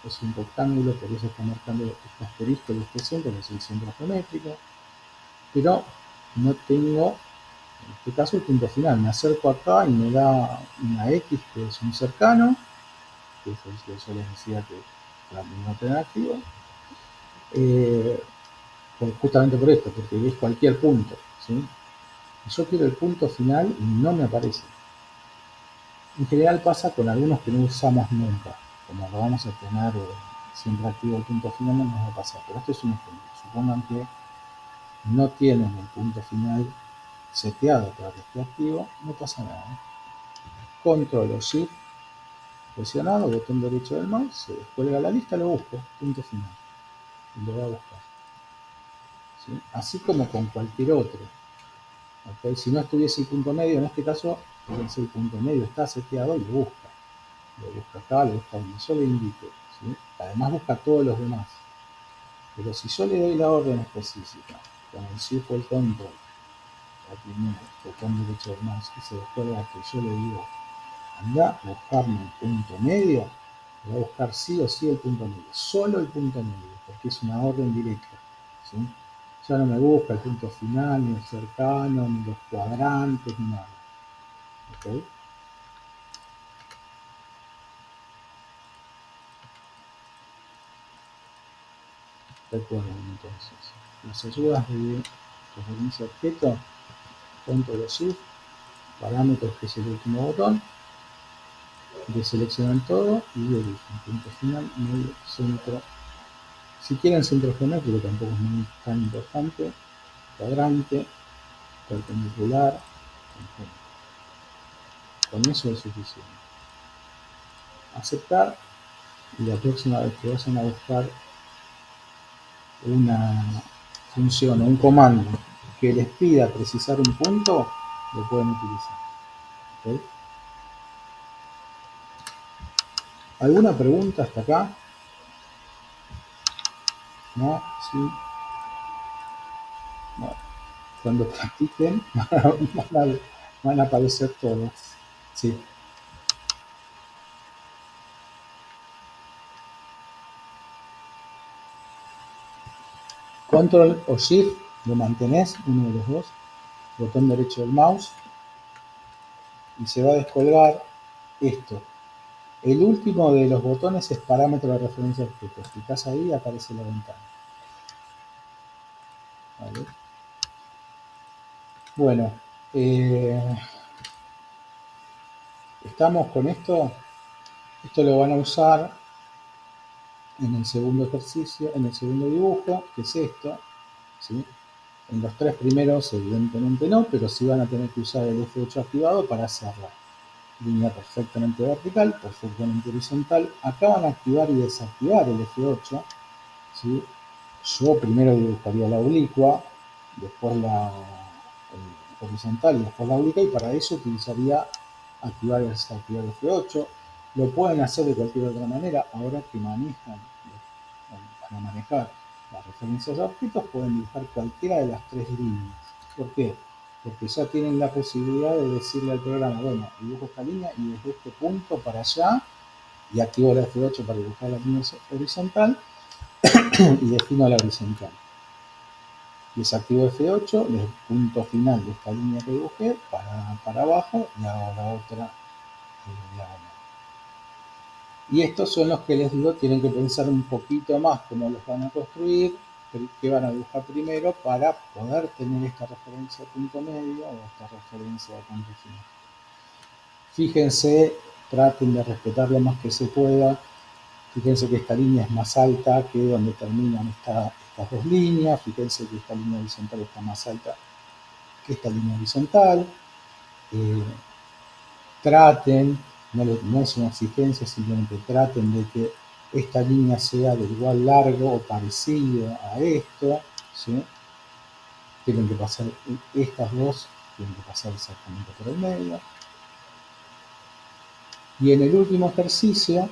es un rectángulo, por eso está marcando este asterisco de este centro, que es el centro geométrico. Pero no tengo, en este caso, el punto final. Me acerco acá y me da una X, que es un cercano, que es el que yo les decía que para mí no tener activo. Justamente por esto, porque es cualquier punto, ¿sí? Yo quiero el punto final y no me aparece. En general pasa con algunos que no usamos nunca. Como lo vamos a tener siempre activo el punto final, no nos va a pasar. Pero este es un ejemplo. Supongan que no tienen el punto final seteado para que esté activo, no pasa nada. Control o Shift presionado, botón derecho del mouse, se descuelga la lista, lo busco, punto final. Y lo voy a buscar. ¿Sí? Así como con cualquier otro. ¿Okay? Si no estuviese el punto medio, en este caso, fíjense, el punto medio está seteado y lo busca. Lo busca acá, lo busca donde yo le indique. ¿Sí? Además busca todos los demás. Pero si yo le doy la orden específica, con el Shift o el Control, aquí mismo, botón derecho del mouse, y se descuelga que yo le digo, anda a buscarme el punto medio, le va a buscar sí o sí el punto medio, solo el punto medio, porque es una orden directa. ¿Sí? Ya no me busca el punto final, ni el cercano, ni los cuadrantes, ni nada. ¿Okay? Recuerden entonces, las ayudas de referencia objeto, control o shift, parámetros, que es el último botón, deseleccionan todo y eligen punto final, medio, centro. Si quieren centro geométrico tampoco es muy tan importante, cuadrante, perpendicular, con eso es suficiente. Aceptar, y la próxima vez que vayan a buscar una función o un comando que les pida precisar un punto, lo pueden utilizar. ¿Okay? ¿Alguna pregunta hasta acá? ¿No? ¿Sí? Bueno, cuando practiquen van a aparecer todas. Sí. Control o Shift lo mantenés, uno de los dos, botón derecho del mouse, y se va a descolgar esto. El último de los botones es parámetro de referencia de objeto. Clicás ahí y aparece la ventana. ¿Vale? Bueno, estamos con esto. Esto lo van a usar en el segundo ejercicio, en el segundo dibujo, que es esto. ¿Sí? En los tres primeros, evidentemente no, pero sí van a tener que usar el F8 activado para hacerla. Línea perfectamente vertical, perfectamente horizontal. Acá van a activar y desactivar el F8. ¿Sí? Yo primero dibujaría la oblicua, después la horizontal y después la oblicua, y para eso utilizaría activar y desactivar F8. Lo pueden hacer de cualquier otra manera. Ahora que manejan, para manejar las referencias a objetos, pueden dibujar cualquiera de las tres líneas. ¿Por qué? Porque ya tienen la posibilidad de decirle al programa, bueno, dibujo esta línea y desde este punto para allá, y activo la F8 para dibujar la línea horizontal, y defino la horizontal. Desactivo F8, el punto final de esta línea que dibujé, para abajo, y hago la otra diagonal. Y estos son los que les digo, tienen que pensar un poquito más cómo los van a construir, qué van a dibujar primero para poder tener esta referencia de punto medio o esta referencia de punto final. Fíjense, traten de respetar lo más que se pueda. Fíjense que esta línea es más alta que donde terminan estas dos líneas. Fíjense que esta línea horizontal está más alta que esta línea horizontal. Traten, no es una exigencia, simplemente traten de que esta línea sea de igual largo o parecido a esto. ¿Sí? Tienen que pasar estas dos, tienen que pasar exactamente por el medio. Y en el último ejercicio,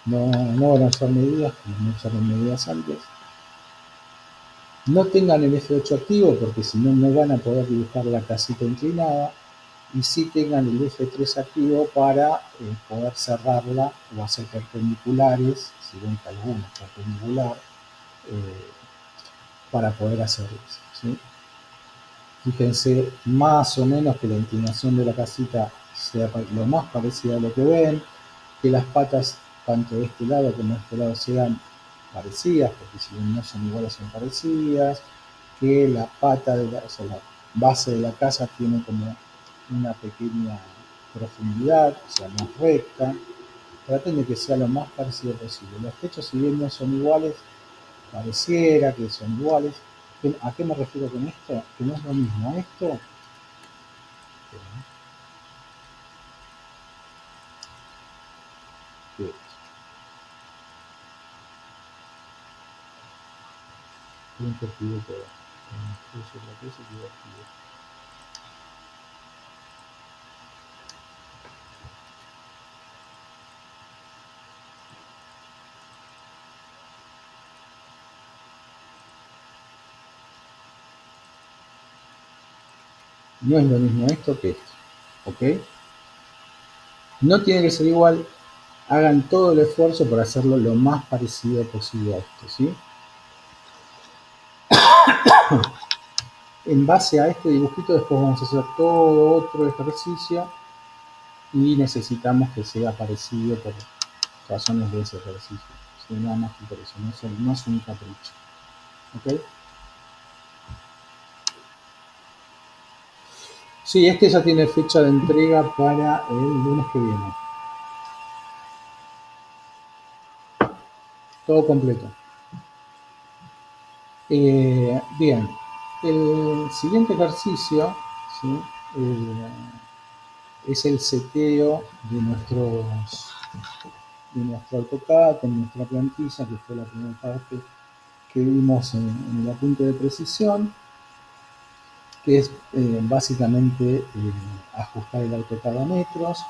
no van a usar medidas, como no usaron medidas antes. No tengan el F8 activo porque si no, no van a poder dibujar la casita inclinada. y sí tengan el eje 3 activo para poder cerrarla o hacer perpendiculares, si ven que alguno es perpendicular, eh, para poder hacer eso, ¿sí? Fíjense más o menos que la inclinación de la casita sea lo más parecida a lo que ven, que las patas tanto de este lado como de este lado sean parecidas, porque si bien no son iguales son parecidas, que la pata de o sea, la base de la casa tiene como una pequeña profundidad, o sea, no es recta. Traten de que sea lo más parecido posible. Los techos, si bien no son iguales, pareciera que son iguales. ¿A qué me refiero con esto? Que no es lo mismo esto que esto. Siempre pido todo. Incluso la cosa que pido. No es lo mismo esto que esto. ¿Ok? No tiene que ser igual. Hagan todo el esfuerzo por hacerlo lo más parecido posible a esto, ¿sí? En base a este dibujito después vamos a hacer todo otro ejercicio y necesitamos que sea parecido por razones de ese ejercicio. ¿Sí? Nada más que por eso, no es un capricho. ¿Ok? Sí, este ya tiene fecha de entrega para el lunes que viene. Todo completo. Bien, el siguiente ejercicio, ¿sí? Eh, es el seteo de nuestro AutoCAD con nuestra plantilla, que fue la primera parte que vimos en el apunte de precisión, que es básicamente ajustar el AutoCAD a metros,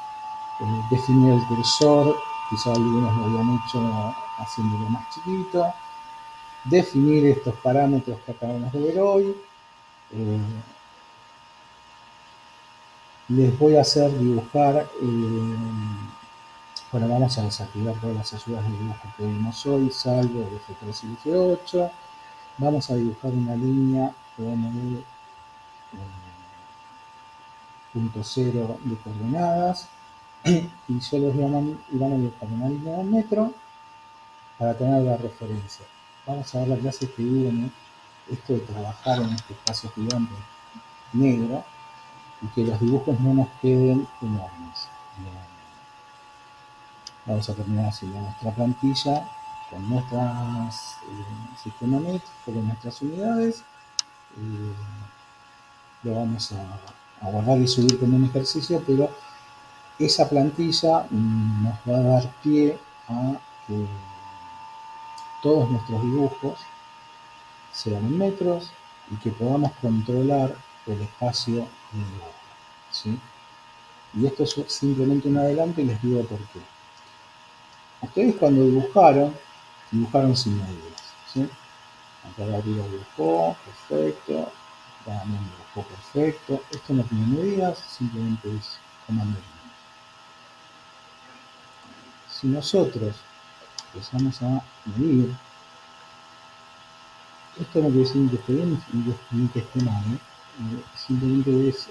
definir el cursor, quizá algunos lo habían hecho haciéndolo más chiquito, definir estos parámetros que acabamos de ver hoy. eh, Les voy a hacer dibujar, bueno, vamos a desactivar todas las ayudas de dibujo que vimos hoy, salvo el F3 y el F8. Vamos a dibujar una línea con el punto cero de coordenadas y yo les van a dibujar una línea de un metro para tener la referencia. Vamos a ver la clase que viene, esto de trabajar en este espacio gigante negro y que los dibujos no nos queden enormes. Vamos a terminar haciendo nuestra plantilla con nuestras sistema métrico, con nuestras unidades. Eh, lo vamos a guardar y subir como un ejercicio, pero esa plantilla nos va a dar pie a que todos nuestros dibujos sean en metros y que podamos controlar el espacio de dibujo, ¿sí? Y esto es simplemente un adelanto y les digo por qué. Ustedes cuando dibujaron sin medidas, ¿sí? Acá arriba dibujó, perfecto. Acá también dibujó perfecto. Esto no tiene medidas, simplemente es comando. Si nosotros empezamos a medir, esto no quiere decir ni que esté bien ni que esté mal, ¿eh? Simplemente es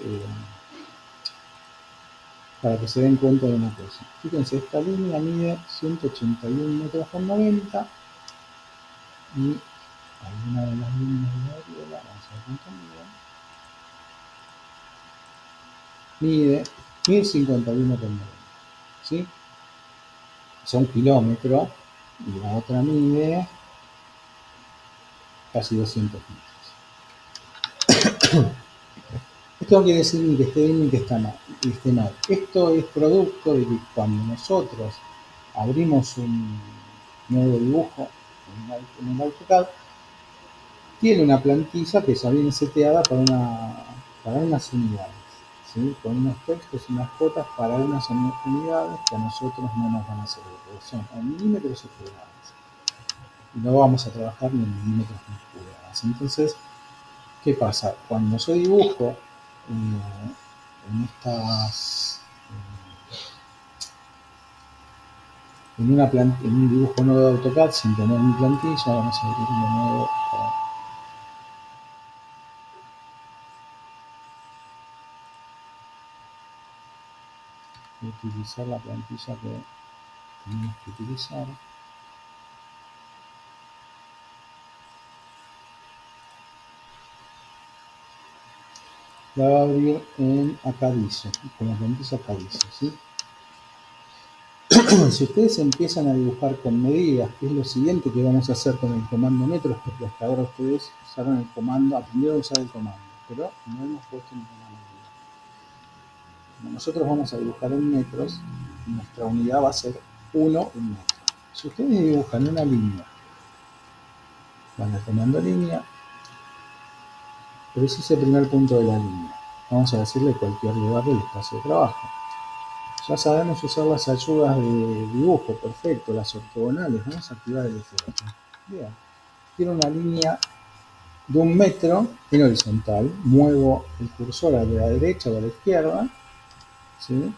para que se den cuenta de una cosa. Fíjense, esta línea mide 181 metros con 90 y alguna de las líneas de la variola, vamos a ver cuánto mide 1051,90, ¿sí? Son kilómetros y la otra mide casi 200 metros. Esto no quiere decir ni que esté bien ni que esté mal. Esto es producto de que cuando nosotros abrimos un nuevo dibujo en el AutoCAD, tiene una plantilla que ya viene seteada para unas unidades, ¿sí? Con unos textos y unas cuotas para unas unidades que a nosotros no nos van a servir, porque son en milímetros o pulgadas. Y no vamos a trabajar ni en milímetros ni en pulgadas. Entonces, ¿qué pasa? Cuando yo dibujo en estas, en un dibujo nuevo de AutoCAD sin tener mi plantilla. Vamos a abrir uno nuevo para utilizar la plantilla que tenemos que utilizar. La va a abrir en Acadizo, con la plantilla Acadizo, ¿sí? Si ustedes empiezan a dibujar con medidas, que es lo siguiente que vamos a hacer con el comando metros, porque hasta ahora ustedes usaron el comando, aprendieron a usar el comando, pero no hemos puesto ninguna medida. Como nosotros vamos a dibujar en metros, nuestra unidad va a ser un metro. Si ustedes dibujan una línea, van al comando línea, precise el primer punto de la línea. Vamos a decirle cualquier lugar del espacio de trabajo. Ya sabemos usar las ayudas de dibujo, perfecto, las ortogonales. Vamos a activar el F8. Bien. Quiero una línea de 1 metro en horizontal. Muevo el cursor a la derecha o a la izquierda. ¿Sí?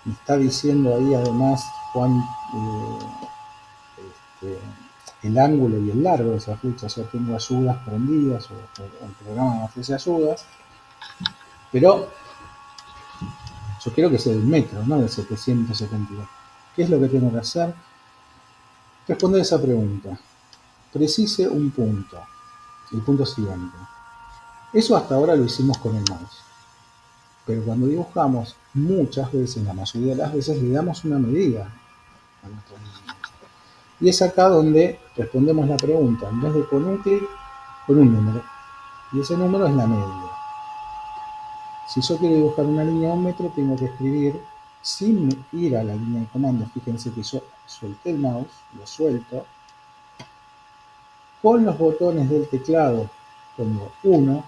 Me está diciendo ahí además el ángulo y el largo de esa flecha. Yo tengo ayudas prendidas o el programa me ofrece ayudas. Pero yo quiero que sea del metro, no del 772. ¿Qué es lo que tengo que hacer? Responder esa pregunta. Precise un punto. El punto siguiente. Eso hasta ahora lo hicimos con el mouse. Pero cuando dibujamos, muchas veces, la mayoría de las veces, le damos una medida a nuestra línea. Y es acá donde respondemos la pregunta. En vez de con un clic, con un número. Y ese número es la medida. Si yo quiero dibujar una línea de 1 metro, tengo que escribir sin ir a la línea de comando. Fíjense que yo suelté el mouse, lo suelto. Con los botones del teclado pongo 1,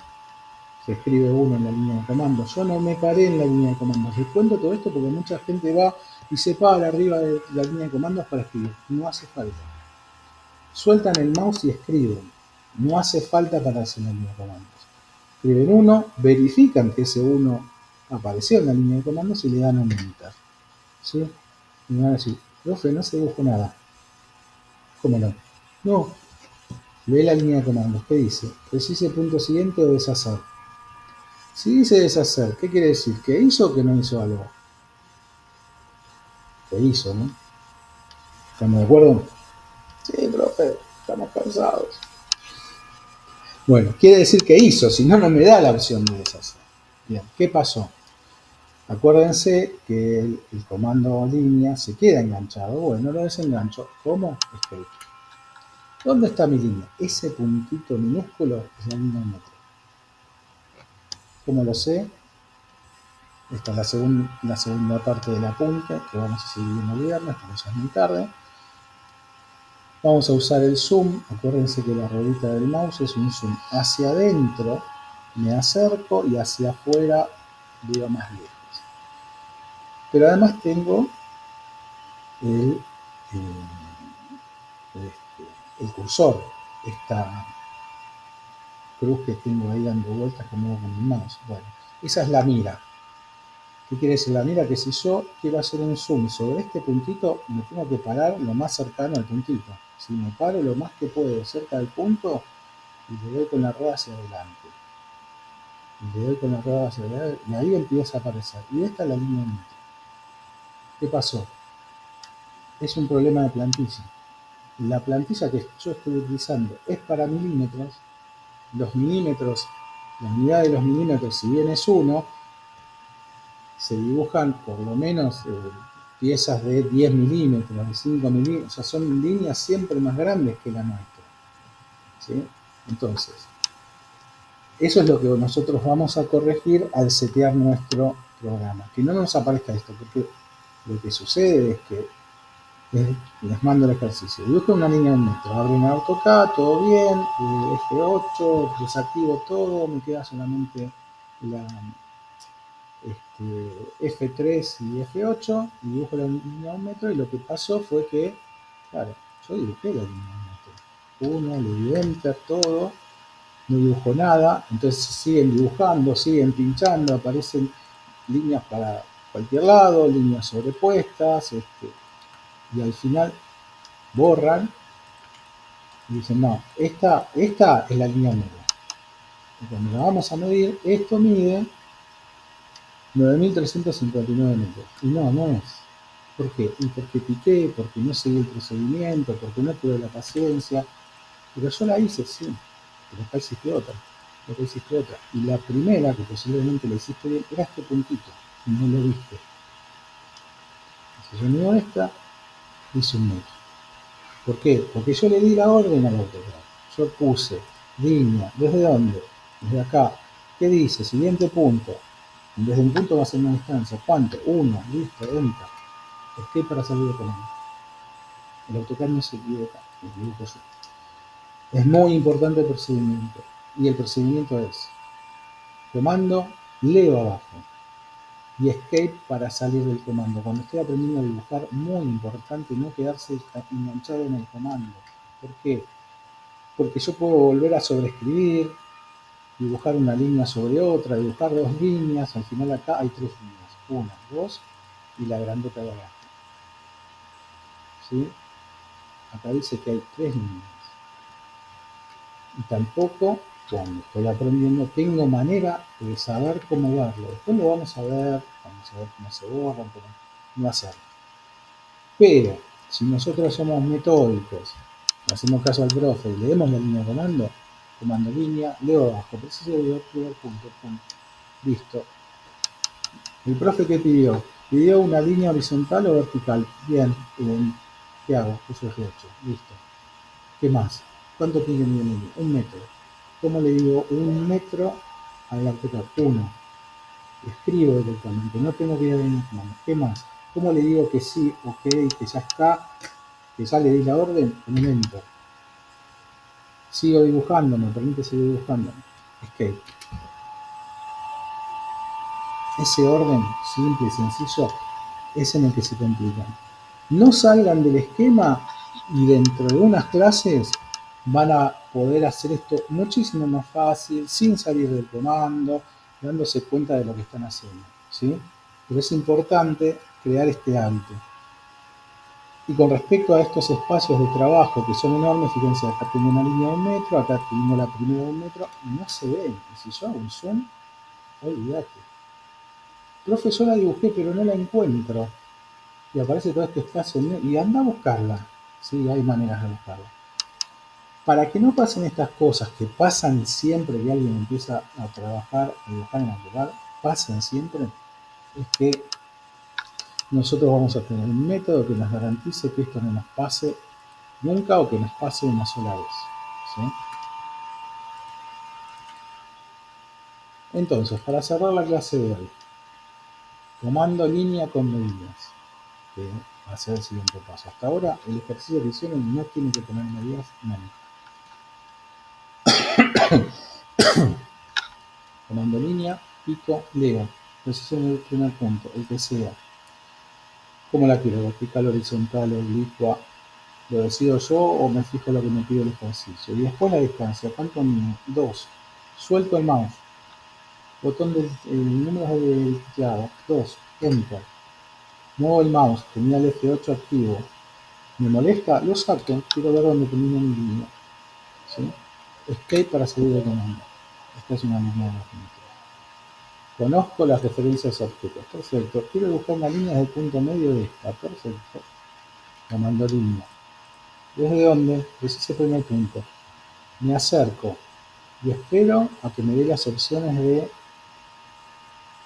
se escribe 1 en la línea de comando. Yo no me paré en la línea de comando. Les cuento todo esto porque mucha gente va y se para arriba de la línea de comandos para escribir. No hace falta. Sueltan el mouse y escriben. No hace falta pararse en la línea de comandos. Escriben 1, verifican que ese 1 apareció en la línea de comandos y le dan un enter. ¿Sí? Y me van a decir, profe, no se dibujó nada. ¿Cómo no? No. Lee la línea de comandos. ¿Qué dice? Precise el punto siguiente o deshacer. Si dice deshacer, ¿qué quiere decir? ¿Que hizo o que no hizo algo? Que hizo, ¿no? ¿Estamos de acuerdo? Sí, profe, estamos cansados. Bueno, quiere decir que hizo, si no, no me da la opción de deshacer. Bien, ¿qué pasó? Acuérdense que el comando línea se queda enganchado. Bueno, lo desengancho. ¿Cómo? Escape. ¿Dónde está mi línea? Ese puntito minúsculo es la línea de metro. ¿Cómo lo sé? Esta es la segunda parte del apunte que vamos a seguir viendo el viernes, porque ya es muy tarde. Vamos a usar el zoom. Acuérdense que la ruedita del mouse es un zoom hacia adentro, me acerco, y hacia afuera veo más lejos. Pero además tengo el cursor, esta cruz que tengo ahí dando vueltas como con mi mouse. Bueno, esa es la mira. ¿Qué quiere decir la mira? Que si yo quiero hacer un zoom sobre este puntito, me tengo que parar lo más cercano al puntito. Si me paro lo más que puedo cerca del punto y le doy con la rueda hacia adelante. Y le doy con la rueda hacia adelante y ahí empieza a aparecer. Y esta es la línea de metro. ¿Qué pasó? Es un problema de plantilla. La plantilla que yo estoy utilizando es para milímetros. Los milímetros, la unidad de los milímetros, si bien es 1, se dibujan por lo menos piezas de 10 milímetros, de 5 milímetros, o sea, son líneas siempre más grandes que la nuestra. ¿Sí? Entonces, eso es lo que nosotros vamos a corregir al setear nuestro programa. Que no nos aparezca esto, porque lo que sucede es que les mando el ejercicio. Dibujo una línea de 1 metro, abro un AutoCAD, todo bien, F8, desactivo todo, me queda solamente la F3 y F8, y dibujo la línea de 1 metro, y lo que pasó fue que, claro, yo dibujé la línea de 1 metro. Le di enter, todo, no dibujo nada, entonces siguen dibujando, siguen pinchando, aparecen líneas para cualquier lado, líneas sobrepuestas, y al final borran y dicen, no, esta es la línea media. Y cuando la vamos a medir, esto mide 9.359 metros. Y no, no es. ¿Por qué? Y porque piqué, porque no seguí el procedimiento, porque no tuve la paciencia. Pero yo la hice, sí. Pero acá hiciste otra. Acá hiciste otra. Y la primera, que posiblemente la hiciste bien, era este puntito. Y no lo viste. Si yo mido esta, hice un metro. ¿Por qué? Porque yo le di la orden al AutoCAD. Yo puse línea. ¿Desde dónde? Desde acá. ¿Qué dice? Siguiente punto. En vez de un punto va a ser una distancia. ¿Cuánto? 1. Listo, enter. Escape para salir de comando. El AutoCAD no se equivoca. Me equivoco yo. Es muy importante el procedimiento. Y el procedimiento es comando, leo abajo. Y escape para salir del comando. Cuando estoy aprendiendo a dibujar, muy importante no quedarse enganchado en el comando. ¿Por qué? Porque yo puedo volver a sobreescribir, dibujar una línea sobre otra, dibujar dos líneas, al final acá hay tres líneas, una, dos y la grandota de abajo. ¿Sí? Acá dice que hay tres líneas. Y tampoco, cuando estoy aprendiendo, tengo manera de saber cómo verlo. Después lo vamos a ver cómo se borran, cómo no hacerlo. Pero, si nosotros somos metódicos, hacemos caso al profe y leemos la línea de comando línea, leo abajo, preciso de primer punto, punto. Listo. ¿El profe qué pidió? Pidió una línea horizontal o vertical. Bien, ¿qué hago? Puse F8. Listo. ¿Qué más? ¿Cuánto tiene que medir? Un metro. ¿Cómo le digo un metro al AutoCAD? 1. Escribo directamente, no tengo que ir a mis manos. ¿Qué más? ¿Cómo le digo que sí, ok, que ya está, que ya le di la orden? Un enter. Sigo dibujando, me permite seguir dibujando. Escape. Ese orden simple y sencillo es en el que se complican. No salgan del esquema y dentro de unas clases van a poder hacer esto muchísimo más fácil, sin salir del comando, dándose cuenta de lo que están haciendo, ¿sí? Pero es importante crear este hábito. Y con respecto a estos espacios de trabajo que son enormes, fíjense, acá tengo una línea de 1 metro, acá tengo la primera de 1 metro, y no se ven. Y si yo hago un zoom, olvídate. Profe, yo la dibujé, pero no la encuentro. Y aparece todo este espacio y anda a buscarla. Sí, hay maneras de buscarla. Para que no pasen estas cosas que pasan siempre que alguien empieza a trabajar, a dibujar en AutoCAD, pasan siempre, es que nosotros vamos a tener un método que nos garantice que esto no nos pase nunca o que nos pase una sola vez. ¿Sí? Entonces, para cerrar la clase de hoy, comando línea con medidas, que va a ser el siguiente paso. Hasta ahora, el ejercicio que hicieron no tiene que poner medidas nunca. Comando línea, pico, leo. Precision el primer punto, el que sea. ¿Cómo la quiero? Vertical, horizontal, oblicua. ¿Lo decido yo o me fijo lo que me pide el ejercicio? Y después la distancia. ¿Cuánto mido? 2. Suelto el mouse. Botón del número del teclado. 2. Enter. Muevo el mouse. Tenía el F8 activo. ¿Me molesta? Lo saco. Quiero ver dónde termina mi línea. ¿Sí? Escape para salir del comando. Esta es una línea de la. Conozco las referencias a objetos. Perfecto. Quiero buscar una línea de punto medio de esta. Perfecto. Comando línea. ¿Desde dónde? Desde ese primer punto. Me acerco y espero a que me dé las opciones de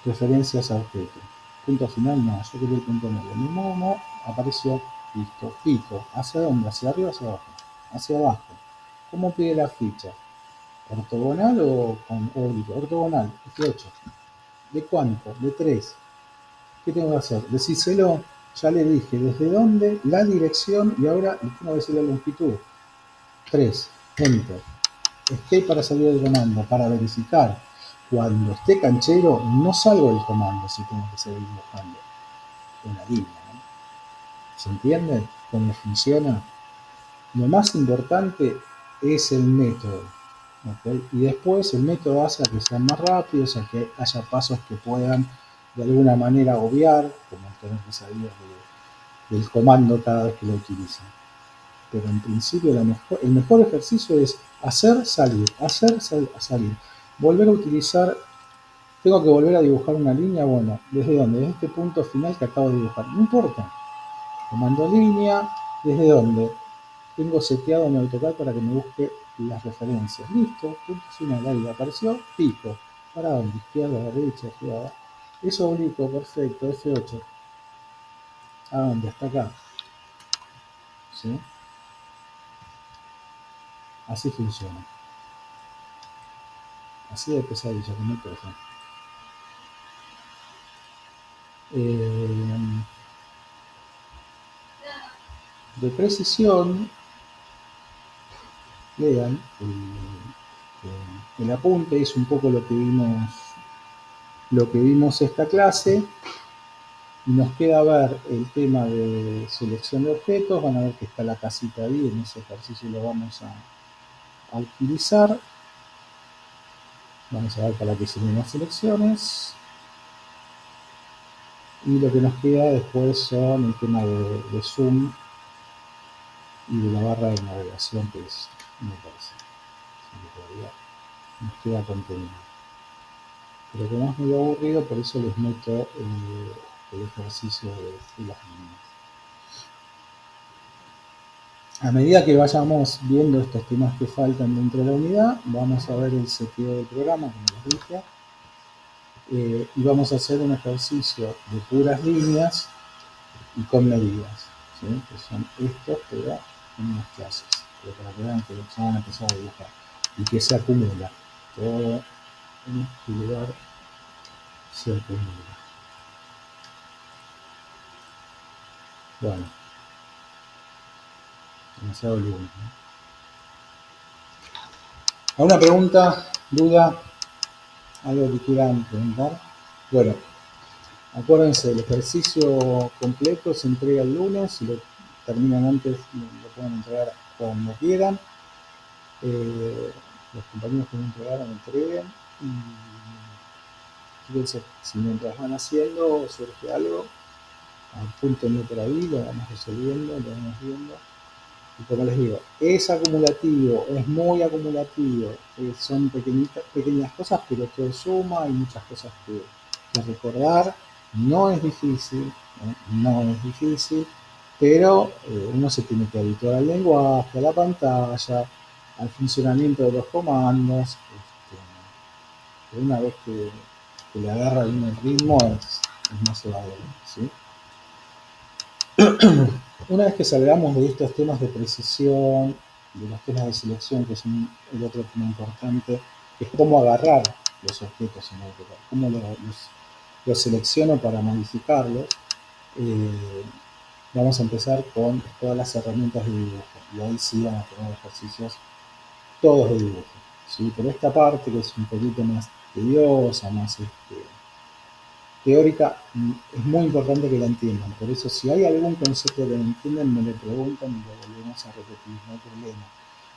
referencias a objetos. Punto final, no. Yo quiero el punto medio. Mi mono apareció. Listo. Pico. ¿Hacia dónde? ¿Hacia arriba o hacia abajo? Hacia abajo. ¿Cómo pide la ficha? ¿Ortogonal o con óbligo? Ortogonal. F8. ¿De cuánto? De 3. ¿Qué tengo que hacer? Decíselo, ya le dije desde dónde, la dirección y ahora le tengo que decir la longitud. 3. Enter. Escape para salir del comando, para verificar. Cuando esté canchero, no salgo del comando si tengo que seguir dibujando una línea. ¿No? ¿Se entiende cómo funciona? Lo más importante es el método. ¿Okay? Y después el método hace a que sean más rápidos, a que haya pasos que puedan de alguna manera obviar, como tener que salir del comando cada vez que lo utilizan. Pero en principio el mejor ejercicio es hacer, salir. Volver a utilizar, tengo que volver a dibujar una línea, bueno, ¿desde dónde? Desde este punto final que acabo de dibujar. No importa. Comando línea, ¿desde dónde? Tengo seteado mi AutoCAD para que me busque las referencias. Listo, punto final, ahí apareció, pico. ¿Para dónde? Izquierda, derecha, arriba. Eso oblicuo, perfecto, F8. ¿A dónde? Hasta acá. ¿Sí? Así funciona. Así de pesadilla, como el cosa. De precisión, lean, el apunte es un poco lo que vimos esta clase, y nos queda ver el tema de selección de objetos. Van a ver que está la casita ahí, en ese ejercicio lo vamos a utilizar. Vamos a ver para qué sirven las selecciones. Y lo que nos queda después son el tema de zoom y de la barra de navegación, que es, me parece, todavía nos queda contenido. Pero como es muy aburrido, por eso les meto el ejercicio de las líneas. A medida que vayamos viendo estos temas que faltan dentro de la unidad, vamos a ver el seteo del programa, como les dije, y vamos a hacer un ejercicio de puras líneas y con medidas, ¿sí? Que son estos, pero en unas clases, pero para que vean que se van a empezar a dibujar y que se acumula, todo en este lugar se acumula. Bueno, demasiado lunes, ¿no? ¿Alguna pregunta, duda, algo que quieran preguntar? Bueno, acuérdense, el ejercicio completo se entrega el lunes. Si lo terminan antes, lo pueden entregar cuando quieran. Los compañeros que no entregaron, entreguen. Y fíjense, si mientras van haciendo surge algo, apúntenlo por ahí, lo vamos resolviendo, lo vamos viendo. Y como les digo, es acumulativo, es muy acumulativo. Son pequeñas cosas, pero todo suma. Hay muchas cosas que recordar. No es difícil, ¿eh? No es difícil, pero uno se tiene que habituar al lenguaje, a la pantalla, al funcionamiento de los comandos. Una vez que le agarra bien el ritmo, es más llevadero, ¿sí? Una vez que salgamos de estos temas de precisión, de los temas de selección, que es el otro tema importante, es cómo agarrar los objetos en AutoCAD, cómo los selecciono para modificarlos. eh, Vamos a empezar con todas las herramientas de dibujo, y ahí sí van a tener ejercicios todos de dibujo, ¿sí? Pero esta parte, que es un poquito más tediosa, más teórica, es muy importante que la entiendan. Por eso, si hay algún concepto que no entienden, me lo preguntan y lo volvemos a repetir, no hay problema.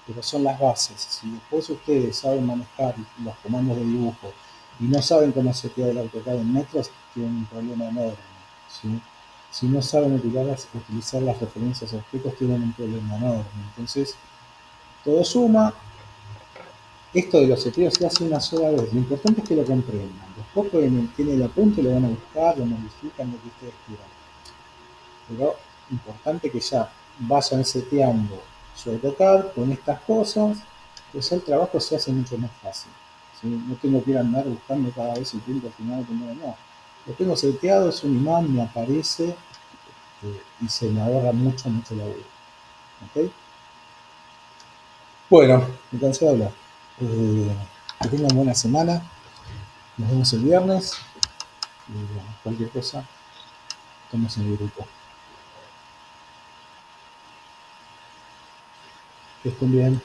Pero son las bases. Si después ustedes saben manejar los comandos de dibujo y no saben cómo se queda el AutoCAD en metros, tienen un problema enorme, ¿sí? Si no saben utilizar las referencias a objetos, tienen un problema enorme. Entonces, todo suma. Esto de los seteos se hace una sola vez. Lo importante es que lo comprendan. Después tienen el apunte, lo van a buscar, lo modifican, lo que ustedes quieran. Pero importante que ya vayan seteando su AutoCAD con estas cosas, pues el trabajo se hace mucho más fácil, ¿sí? No tengo que ir a andar buscando cada vez el punto final, no. Lo tengo seteado, es un imán, me aparece, y se me ahorra mucho, mucho laburo. ¿Ok? Bueno, me cansé de hablar. Que tengan buena semana. Nos vemos el viernes. Y bueno, cualquier cosa, estamos en el grupo. Que estén bien.